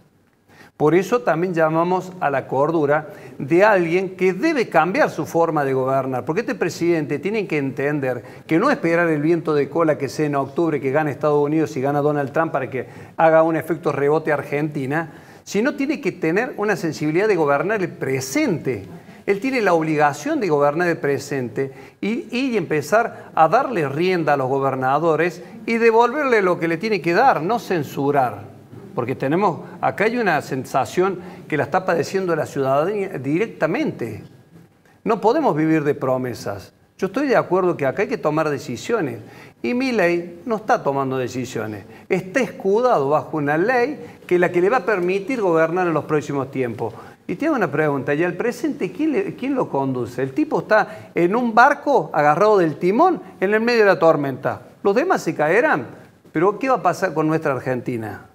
Por eso también llamamos a la cordura de alguien que debe cambiar su forma de gobernar. Porque este presidente tiene que entender que no esperar el viento de cola que sea en octubre, que gane Estados Unidos y gana Donald Trump para que haga un efecto rebote a Argentina, sino tiene que tener una sensibilidad de gobernar el presente. Él tiene la obligación de gobernar el presente y empezar a darle rienda a los gobernadores y devolverle lo que le tiene que dar, no censurar. Porque acá hay una sensación que la está padeciendo la ciudadanía directamente. No podemos vivir de promesas. Yo estoy de acuerdo que acá hay que tomar decisiones. Y Milei no está tomando decisiones. Está escudado bajo una ley que es la que le va a permitir gobernar en los próximos tiempos. Y te hago una pregunta, ¿y al presente quién lo conduce? El tipo está en un barco agarrado del timón en el medio de la tormenta. Los demás se caerán. Pero ¿qué va a pasar con nuestra Argentina?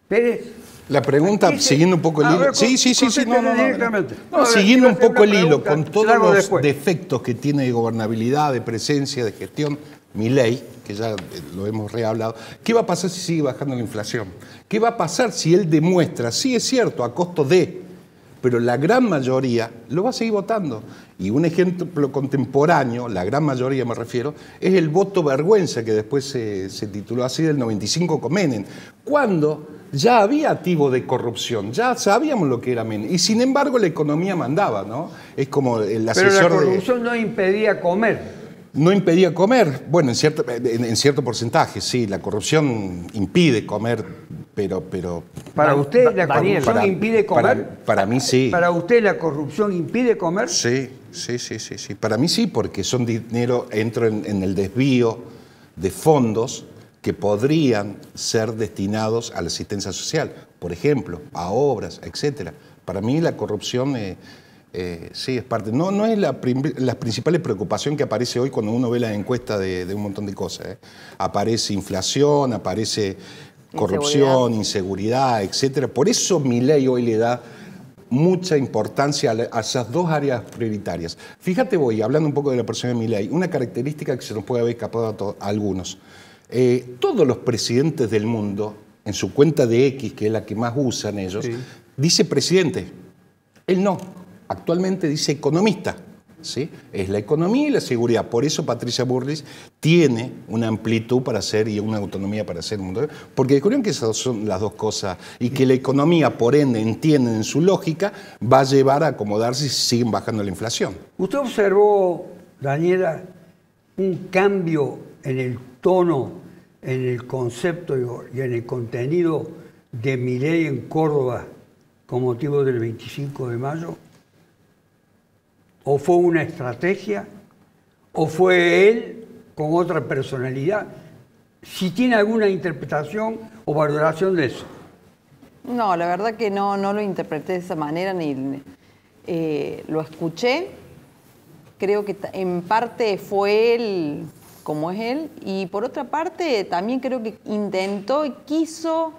Pérez. La pregunta, siguiendo un poco el hilo. Sí, siguiendo un poco el hilo, con todos los defectos que tiene de gobernabilidad, de presencia, de gestión, Milei, que ya lo hemos rehablado, ¿qué va a pasar si sigue bajando la inflación? ¿Qué va a pasar si él demuestra, sí es cierto, a costo de, pero la gran mayoría lo va a seguir votando? Y un ejemplo contemporáneo, la gran mayoría me refiero, es el voto vergüenza, que después se tituló así, del 95 con Menem, cuando ya había activo de corrupción, ya sabíamos lo que era Menem, y sin embargo la economía mandaba, ¿no? Es como el asesor de... Pero la corrupción no impedía comer. No impedía comer, bueno, en cierto porcentaje, sí, la corrupción impide comer, pero... ¿Para usted la corrupción impide comer? Para mí sí. ¿Para usted la corrupción impide comer? Sí. Para mí sí, porque son dinero, entro en el desvío de fondos que podrían ser destinados a la asistencia social, por ejemplo, a obras, etcétera. Para mí la corrupción Sí, es parte. No es la principal preocupación que aparece hoy cuando uno ve la encuesta de un montón de cosas. Aparece inflación, aparece corrupción, inseguridad, etcétera. Por eso Milei hoy le da mucha importancia a esas dos áreas prioritarias. Fíjate, hablando un poco de la persona de Milei, una característica que se nos puede haber escapado a algunos. Todos los presidentes del mundo, en su cuenta de X, que es la que más usan ellos, dice presidente. Él no. Actualmente dice economista. ¿Sí? Es la economía y la seguridad. Por eso Patricia Bullrich tiene una amplitud para hacer y una autonomía para hacer un mundo. Porque descubrieron que esas son las dos cosas y que la economía, por ende, entienden en su lógica, va a llevar a acomodarse si siguen bajando la inflación. ¿Usted observó, Daniela, un cambio en el tono, en el concepto y en el contenido de Milei en Córdoba con motivo del 25 de mayo? ¿O fue una estrategia? ¿O fue él con otra personalidad? Si tiene alguna interpretación o valoración de eso. No, la verdad que no lo interpreté de esa manera, ni lo escuché. Creo que en parte fue él como es él, y por otra parte también creo que intentó y quiso,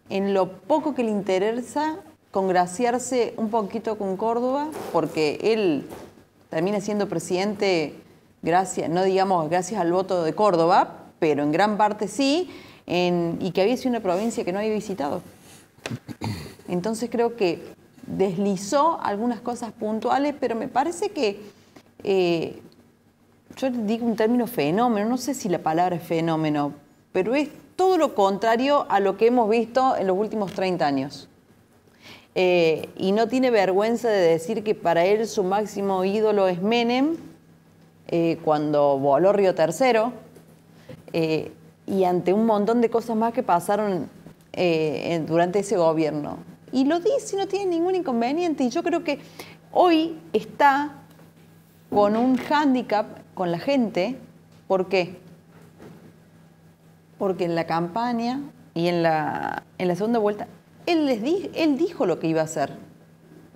en lo poco que le interesa, congraciarse un poquito con Córdoba, porque él termina siendo presidente gracias, no digamos gracias al voto de Córdoba, pero en gran parte sí, y que había sido una provincia que no había visitado. Entonces creo que deslizó algunas cosas puntuales, pero me parece que, yo digo un término fenómeno, no sé si la palabra es fenómeno, pero es todo lo contrario a lo que hemos visto en los últimos 30 años. Y no tiene vergüenza de decir que para él su máximo ídolo es Menem, cuando voló Río Tercero, y ante un montón de cosas más que pasaron durante ese gobierno. Y lo dice y no tiene ningún inconveniente. Y yo creo que hoy está con un hándicap con la gente. ¿Por qué? Porque en la campaña y en la segunda vuelta él dijo lo que iba a hacer.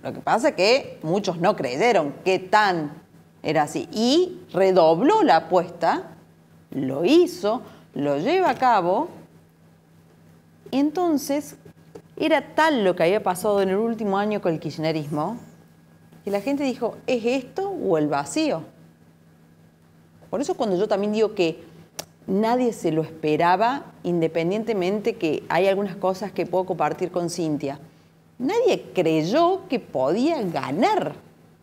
Lo que pasa es que muchos no creyeron que tan era así. Y redobló la apuesta, lo hizo, lo lleva a cabo. Entonces, era tal lo que había pasado en el último año con el kirchnerismo, que la gente dijo, ¿es esto o el vacío? Por eso cuando yo también digo que nadie se lo esperaba, independientemente que hay algunas cosas que puedo compartir con Cintia. Nadie creyó que podía ganar.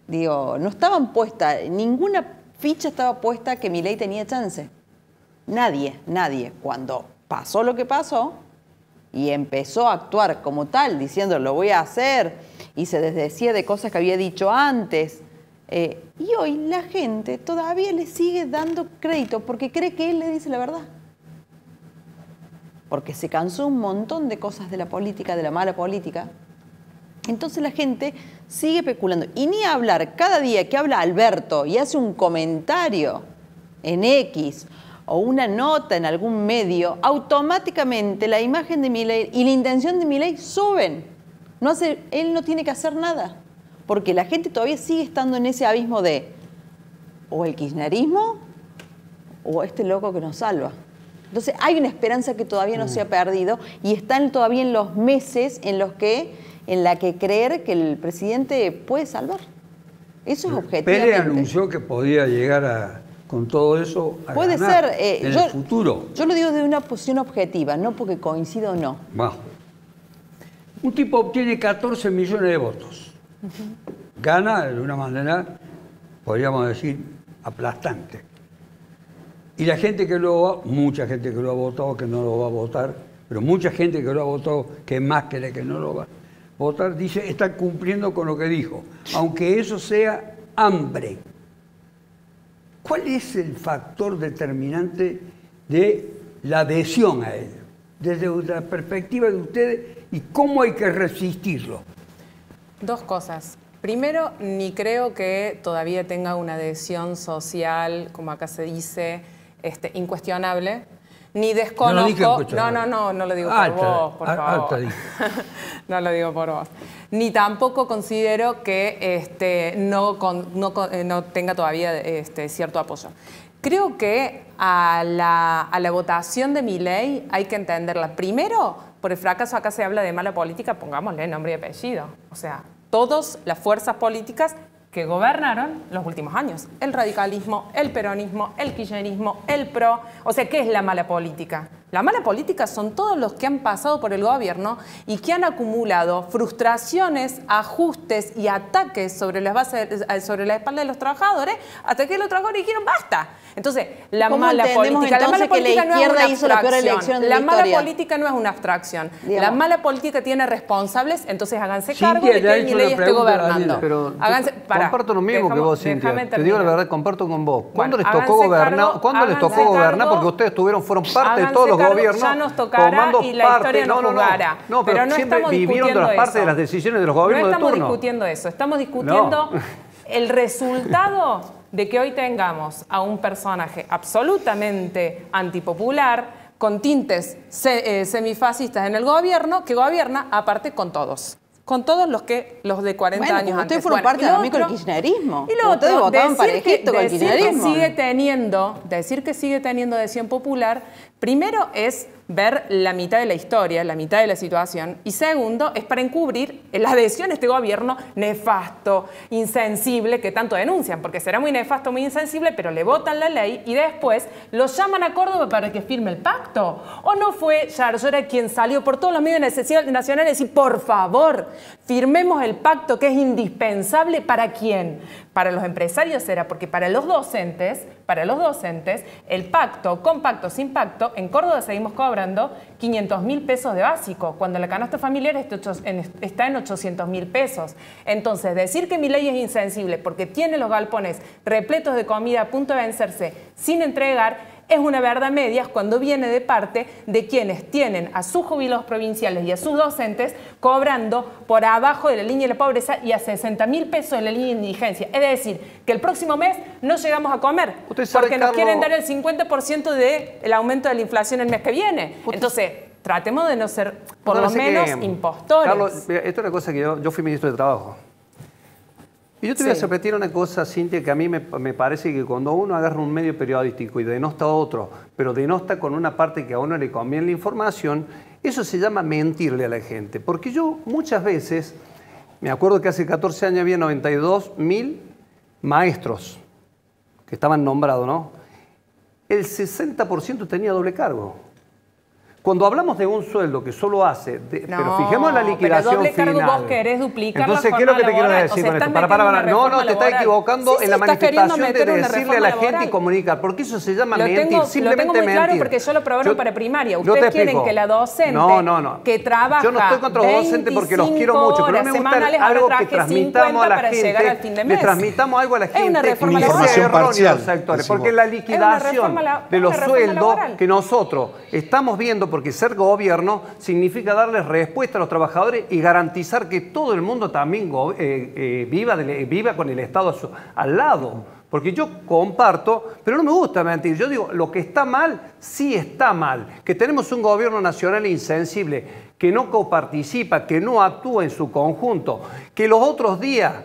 Digo, no estaban puestas, ninguna ficha estaba puesta que Milei tenía chance. Nadie. Cuando pasó lo que pasó y empezó a actuar como tal, diciendo lo voy a hacer, y se desdecía de cosas que había dicho antes, y hoy la gente todavía le sigue dando crédito porque cree que él le dice la verdad. Porque se cansó un montón de cosas de la política, de la mala política. Entonces la gente sigue especulando. Y ni hablar, cada día que habla Alberto y hace un comentario en X o una nota en algún medio, automáticamente la imagen de Milei y la intención de Milei suben. Él no tiene que hacer nada. Porque la gente todavía sigue estando en ese abismo de o el kirchnerismo o este loco que nos salva. Entonces hay una esperanza que todavía no se ha perdido y están todavía en los meses en la que creer que el presidente puede salvar. Eso es objetivamente. Pérez anunció que podía llegar con todo eso a puede ganar ser, en el futuro. Yo lo digo desde una posición objetiva, no porque coincido o no. Bueno. Un tipo obtiene 14 millones de votos. Gana de una manera, podríamos decir, aplastante. Y la gente que mucha gente que lo ha votado, que no lo va a votar, pero mucha gente que lo ha votado, que más cree que no lo va a votar, dice, está cumpliendo con lo que dijo, aunque eso sea hambre. ¿Cuál es el factor determinante de la adhesión a él? Desde la perspectiva de ustedes, y cómo hay que resistirlo. Dos cosas. Primero, ni creo que todavía tenga una adhesión social, como acá se dice, incuestionable. ni desconozco... No lo digo por vos, por favor. No lo digo por vos. Ni tampoco considero que no tenga todavía cierto apoyo. Creo que a la votación de Milei hay que entenderla. Primero, por el fracaso, acá se habla de mala política, pongámosle nombre y apellido. O sea, todas las fuerzas políticas que gobernaron los últimos años. El radicalismo, el peronismo, el kirchnerismo, el PRO. O sea, ¿qué es la mala política? La mala política son todos los que han pasado por el gobierno y que han acumulado frustraciones, ajustes y ataques sobre la espalda de los trabajadores, hasta que los trabajadores dijeron ¡basta! Entonces, la mala política no es una abstracción. La mala política no es una abstracción. La mala política tiene responsables, entonces háganse cargo de que Milei esté gobernando. Pero comparto lo mismo que vos, Cintia. Te digo la verdad, comparto con vos. ¿Cuándo les tocó gobernar? ¿Cuándo les tocó gobernar? Porque ustedes fueron parte de todos los gobiernos. Ya nos tocará y la historia nos juzgará. No, pero no siempre vivieron de las partes de las decisiones de los gobiernos de turno. No estamos discutiendo eso. Estamos discutiendo el resultado de que hoy tengamos a un personaje absolutamente antipopular, con tintes semifascistas en el gobierno, que gobierna aparte con todos. Con todos los de 40 años antes. Ustedes fueron parte también con el kirchnerismo. Y lo ustedes votaban parejito con el kirchnerismo. Decir que sigue teniendo adhesión popular, primero es ver la mitad de la historia, la mitad de la situación, y segundo es para encubrir la adhesión a este gobierno nefasto, insensible, que tanto denuncian, porque será muy nefasto, muy insensible, pero le votan la ley y después lo llaman a Córdoba para que firme el pacto. ¿O no fue Yarlora quien salió por todos los medios nacionales a decir, por favor, firmemos el pacto que es indispensable? ¿Para quién? Para los empresarios era, porque para los docentes, el pacto, con pacto, sin pacto, en Córdoba seguimos cobrando 500.000 pesos de básico, cuando la canasta familiar está en 800.000 pesos. Entonces, decir que Milei es insensible porque tiene los galpones repletos de comida a punto de vencerse sin entregar, es una verdad a medias cuando viene de parte de quienes tienen a sus jubilados provinciales y a sus docentes cobrando por abajo de la línea de la pobreza y a 60.000 pesos en la línea de indigencia. Es decir, que el próximo mes no llegamos a comer porque nos quieren dar el 50% del aumento de la inflación el mes que viene. Entonces, tratemos de no ser, por lo menos, impostores. Carlos, mira, esto es una cosa que yo fui ministro de Trabajo. Y yo te voy a repetir una cosa, Cintia, que a mí me parece que cuando uno agarra un medio periodístico y denosta a otro, pero denosta con una parte que a uno le conviene la información, eso se llama mentirle a la gente. Porque yo muchas veces, me acuerdo que hace 14 años había 92.000 maestros que estaban nombrados, ¿no? El 60% tenía doble cargo. Cuando hablamos de un sueldo que solo hace, pero fijemos la liquidación doble final. Cargo vos querés duplicar. Entonces, ¿qué es lo que te quiero decir con esto? No, te estás equivocando en la manifestación de decirle a la gente y comunicar, porque eso se llama mentir, simplemente lo tengo muy mentir. claro porque yo lo probaron para primaria. Ustedes quieren que la docente que trabaja yo no estoy contra los docentes porque los quiero mucho, pero no me gusta algo que transmitamos a la gente, le transmitamos algo a la gente una información parcial. Porque la liquidación de los sueldos que nosotros estamos viendo, porque ser gobierno significa darles respuesta a los trabajadores y garantizar que todo el mundo también viva con el Estado al lado. Porque yo comparto, pero no me gusta mentir. Yo digo, lo que está mal, sí está mal. Que tenemos un gobierno nacional insensible, que no coparticipa, que no actúa en su conjunto, que los otros días,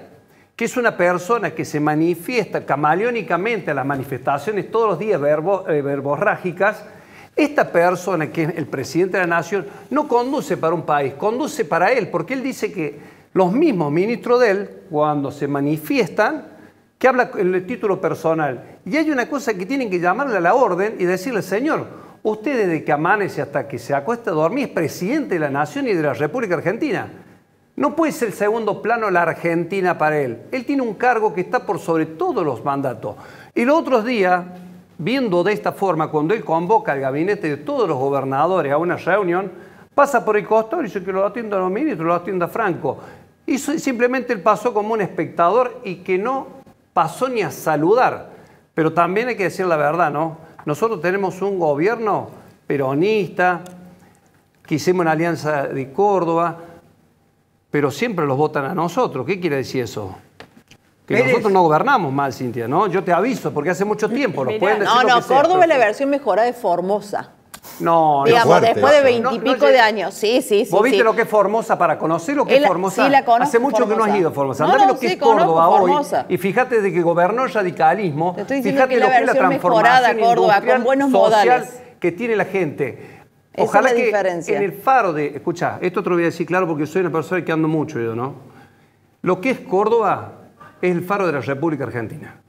que es una persona que se manifiesta camaleónicamente a las manifestaciones todos los días verborrágicas. Esta persona, que es el presidente de la nación, no conduce para un país, conduce para él, porque él dice que los mismos ministros de él, cuando se manifiestan, que habla en el título personal. Y hay una cosa que tienen que llamarle a la orden y decirle, señor, usted desde que amanece hasta que se acuesta a dormir es presidente de la nación y de la República Argentina. No puede ser segundo plano la Argentina para él. Él tiene un cargo que está por sobre todos los mandatos. Y los otros días, viendo de esta forma, cuando él convoca al gabinete de todos los gobernadores a una reunión, pasa por el costado y dice que lo atienda a los ministros, lo atienda Franco. Y simplemente él pasó como un espectador y que no pasó ni a saludar. Pero también hay que decir la verdad, ¿no? Nosotros tenemos un gobierno peronista, que hicimos una alianza de Córdoba, pero siempre los votan a nosotros. ¿Qué quiere decir eso? Que nosotros no gobernamos mal, Cintia, ¿no? Yo te aviso, porque hace mucho tiempo. Los pueden decir Córdoba es la versión mejorada de Formosa. No, digamos, después de 20 y pico de años. Sí. ¿Vos viste lo que es Formosa? Para conocer lo que es Formosa. Sí, la conozco. Hace mucho Formosa. que no has ido a Formosa. No, Andate no, lo que sí, es Córdoba hoy. Formosa. Y fíjate de que gobernó el radicalismo. Te estoy diciendo Fíjate que lo la que es la versión transformación mejorada Córdoba, industrial, con buenos social modales. que tiene la gente. Esa Ojalá es la que diferencia. en el faro de... Escuchá, esto te lo voy a decir claro porque soy una persona que ando mucho yo, ¿no? Lo que es Córdoba es el faro de la República Argentina.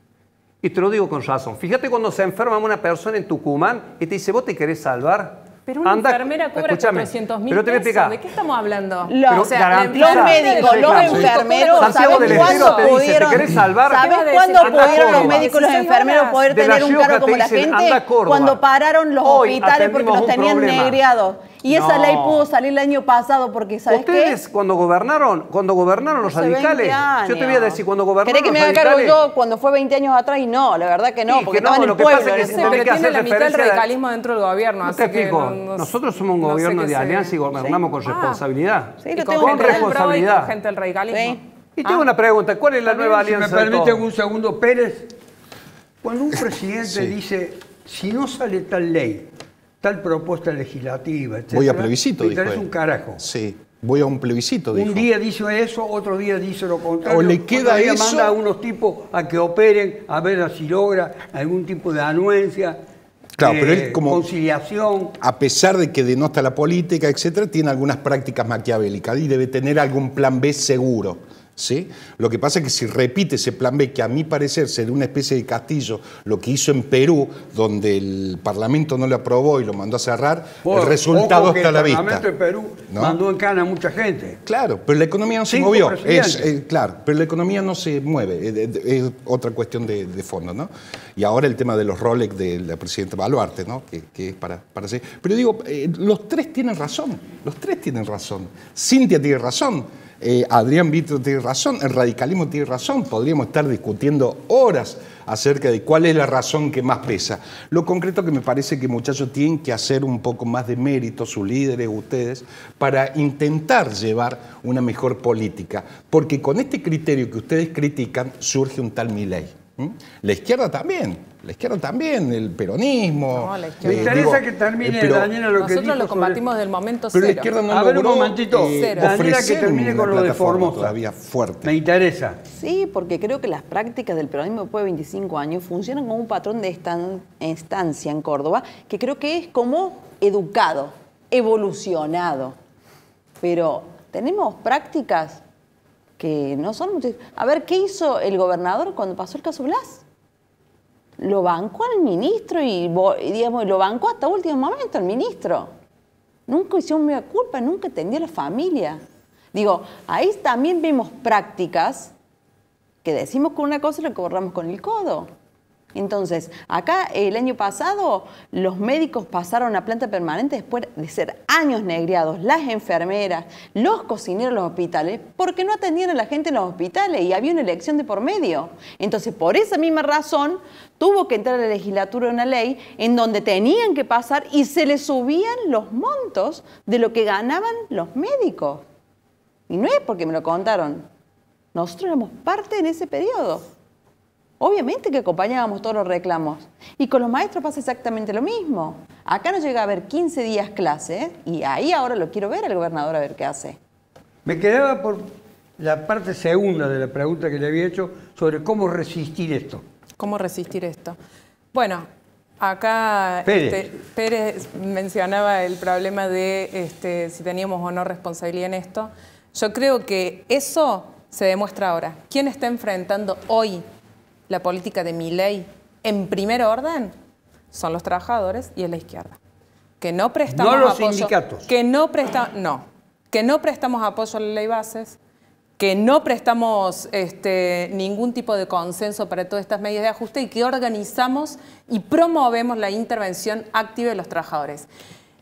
Y te lo digo con razón. Fíjate cuando se enferma una persona en Tucumán y te dice, ¿vos te querés salvar? Pero una enfermera cobra 400.000 pero te voy a explicar. pesos. ¿De qué estamos hablando? Los médicos, los enfermeros, Santiago ¿sabes del cuándo Estero te dice, pudieron, ¿te querés salvar? ¿sabes cuándo pudieron los médicos y los enfermeros poder De La tener un Rioja cargo te como la dicen, gente? anda a Córdoba. Cuando pararon los Hoy hospitales porque atendimos los un tenían problema. negreados. Y esa No. ley pudo salir el año pasado porque, ¿sabes Ustedes qué? cuando gobernaron los Hace 20 radicales, yo te voy a decir, cuando gobernaron ¿Querés que me los haga cargo radicales... yo cuando fue 20 años atrás? Y no, la verdad que no, Sí, porque que no, estaba en lo el que pueblo. pasa es que en ese tenés momento. que hacer Tiene la mitad del referencia de- radicalismo dentro del gobierno. No así te que explico. no Nosotros somos un no sé gobierno qué de se- alianza y gobernamos con responsabilidad. Sí, Y lo con tengo gente que del PRO y responsabilidad. con gente del radicalismo. Y tengo una pregunta, ¿cuál es la nueva Si me alianza de permiten todos? un segundo, Pérez, cuando un presidente dice, si no sale tal ley, tal propuesta legislativa, etc. Voy a plebiscito, me dijo interesa él. un carajo. Sí, voy a un plebiscito, dijo. Un día dice eso, otro día dice lo contrario. O le queda otro día eso- manda a unos tipos a que operen, a ver si logra algún tipo de anuencia, Claro, pero él como... conciliación. A pesar de que denota la política, etcétera, tiene algunas prácticas maquiavélicas y debe tener algún plan B seguro. ¿Sí? Lo que pasa es que si repite ese plan B, que a mi parecer sería una especie de castillo, lo que hizo en Perú, donde el Parlamento no lo aprobó y lo mandó a cerrar, Bueno, el resultado ojo que está a la el vista. Parlamento de Perú ¿no? mandó en cana a mucha gente. Claro, pero la economía no se 5 movió. presidentes. Claro, pero la economía no se mueve. Es otra cuestión de fondo, ¿no? Y ahora el tema de los Rolex de la presidenta Baluarte, ¿no? Que es para hacer. Pero digo, los tres tienen razón. Los tres tienen razón. Cintia tiene razón. Adrián Vitro tiene razón, el radicalismo tiene razón, podríamos estar discutiendo horas acerca de cuál es la razón que más pesa. Lo concreto que me parece que muchachos tienen que hacer un poco más de mérito, sus líderes, ustedes, para intentar llevar una mejor política, porque con este criterio que ustedes critican surge un tal Milei. La izquierda también, el peronismo. No, la izquierda. Me interesa que termine, pero- Daniela, lo que dijo Nosotros lo sobre- combatimos del momento Pero la cero. izquierda no A ver, un logró momentito. Cero. Daniela, que ofrecer termine una con lo de plataforma Formosa. todavía fuerte. Me interesa. Sí, porque creo que las prácticas del peronismo después de 25 años funcionan como un patrón de estancia en Córdoba, que creo que es como educado, evolucionado. Pero tenemos prácticas que no son muchas. A ver, ¿qué hizo el gobernador cuando pasó el caso Blas? Lo bancó al ministro y digamos, lo bancó hasta último momento el ministro. Nunca hizo una culpa, nunca atendió a la familia. Digo, ahí también vemos prácticas que decimos con una cosa y lo que borramos con el codo. Entonces, acá el año pasado los médicos pasaron a planta permanente después de ser años negreados, las enfermeras, los cocineros en los hospitales, porque no atendían a la gente en los hospitales y había una elección de por medio. Entonces, por esa misma razón, tuvo que entrar a la legislatura una ley en donde tenían que pasar y se les subían los montos de lo que ganaban los médicos. Y no es porque me lo contaron. Nosotros éramos parte en ese periodo. Obviamente que acompañábamos todos los reclamos. Y con los maestros pasa exactamente lo mismo. Acá nos llega a haber 15 días clase y ahí ahora lo quiero ver al gobernador a ver qué hace. Me quedaba por la parte segunda de la pregunta que le había hecho sobre cómo resistir esto. ¿Cómo resistir esto? Bueno, acá Pérez. Pérez mencionaba el problema de si teníamos o no responsabilidad en esto. Yo creo que eso se demuestra ahora. ¿Quién está enfrentando hoy la política de Milei en primer orden? Son los trabajadores y es la izquierda. Que no prestamos No los apoyo, sindicatos. que no prestamos apoyo a la ley bases, que no prestamos ningún tipo de consenso para todas estas medidas de ajuste y que organizamos y promovemos la intervención activa de los trabajadores.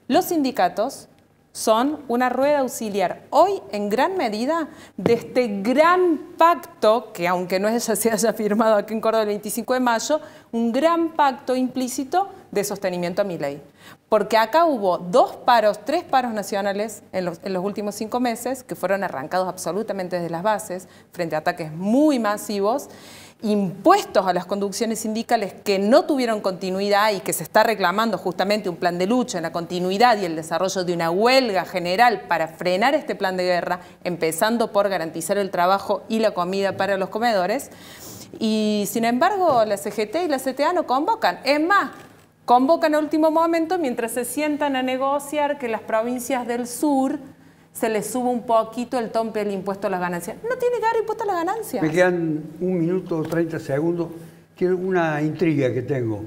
Los sindicatos son una rueda auxiliar hoy en gran medida de este gran pacto, que aunque no se haya firmado aquí en Córdoba el 25 de mayo, un gran pacto implícito de sostenimiento a Milei. Porque acá hubo 3 paros nacionales en los últimos 5 meses que fueron arrancados absolutamente desde las bases, frente a ataques muy masivos, impuestos a las conducciones sindicales que no tuvieron continuidad y que se está reclamando justamente un plan de lucha en la continuidad y el desarrollo de una huelga general para frenar este plan de guerra, empezando por garantizar el trabajo y la comida para los comedores. Y sin embargo, la CGT y la CTA no convocan. Es más, convocan a último momento mientras se sientan a negociar que las provincias del sur se les sube un poquito el tope del impuesto a las ganancias. No tiene que dar impuesto a las ganancias. Me quedan 1 minuto, 30 segundos. Quiero una intriga que tengo.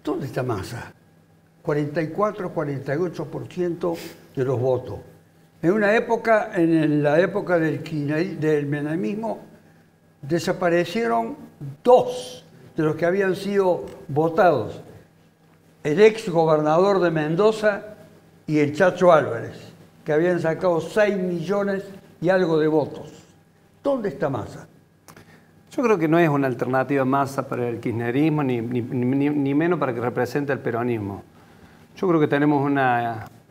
¿Dónde está Massa? 44, 48% de los votos. En una época, en la época del menemismo, desaparecieron 2 de los que habían sido votados. El ex gobernador de Mendoza y el Chacho Álvarez, que habían sacado 6 millones y algo de votos. ¿Dónde está Massa? Yo creo que no es una alternativa Massa para el kirchnerismo, ni menos para que represente el peronismo. Yo creo que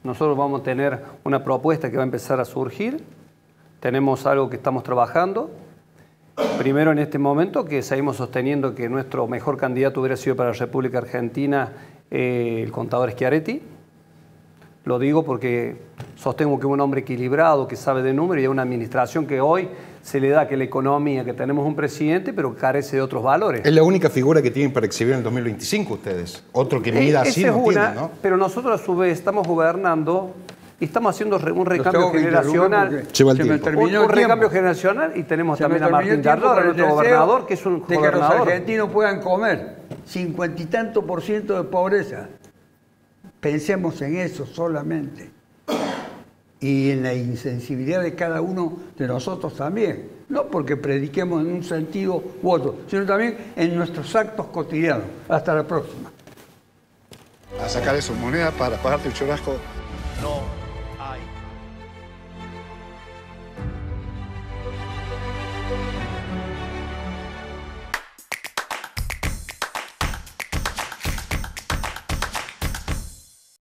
nosotros vamos a tener una propuesta que va a empezar a surgir. Tenemos algo que estamos trabajando. Primero, en este momento, que seguimos sosteniendo que nuestro mejor candidato hubiera sido para la República Argentina el contador Schiaretti. Lo digo porque sostengo que es un hombre equilibrado, que sabe de números y es una administración que hoy se le da que la economía, que tenemos un presidente, pero carece de otros valores. Es la única figura que tienen para exhibir en el 2025 ustedes. Otro que mida así no tiene, ¿no? Pero nosotros a su vez estamos gobernando y estamos haciendo un recambio generacional. Un recambio generacional y tenemos también a Martín Yarlora, nuestro gobernador, que es un de gobernador. Que los argentinos puedan comer 50 y tanto % de pobreza. Pensemos en eso solamente. Y en la insensibilidad de cada uno de nosotros también. No porque prediquemos en un sentido u otro, sino también en nuestros actos cotidianos. Hasta la próxima. A sacar sus monedas para pagarte el churrasco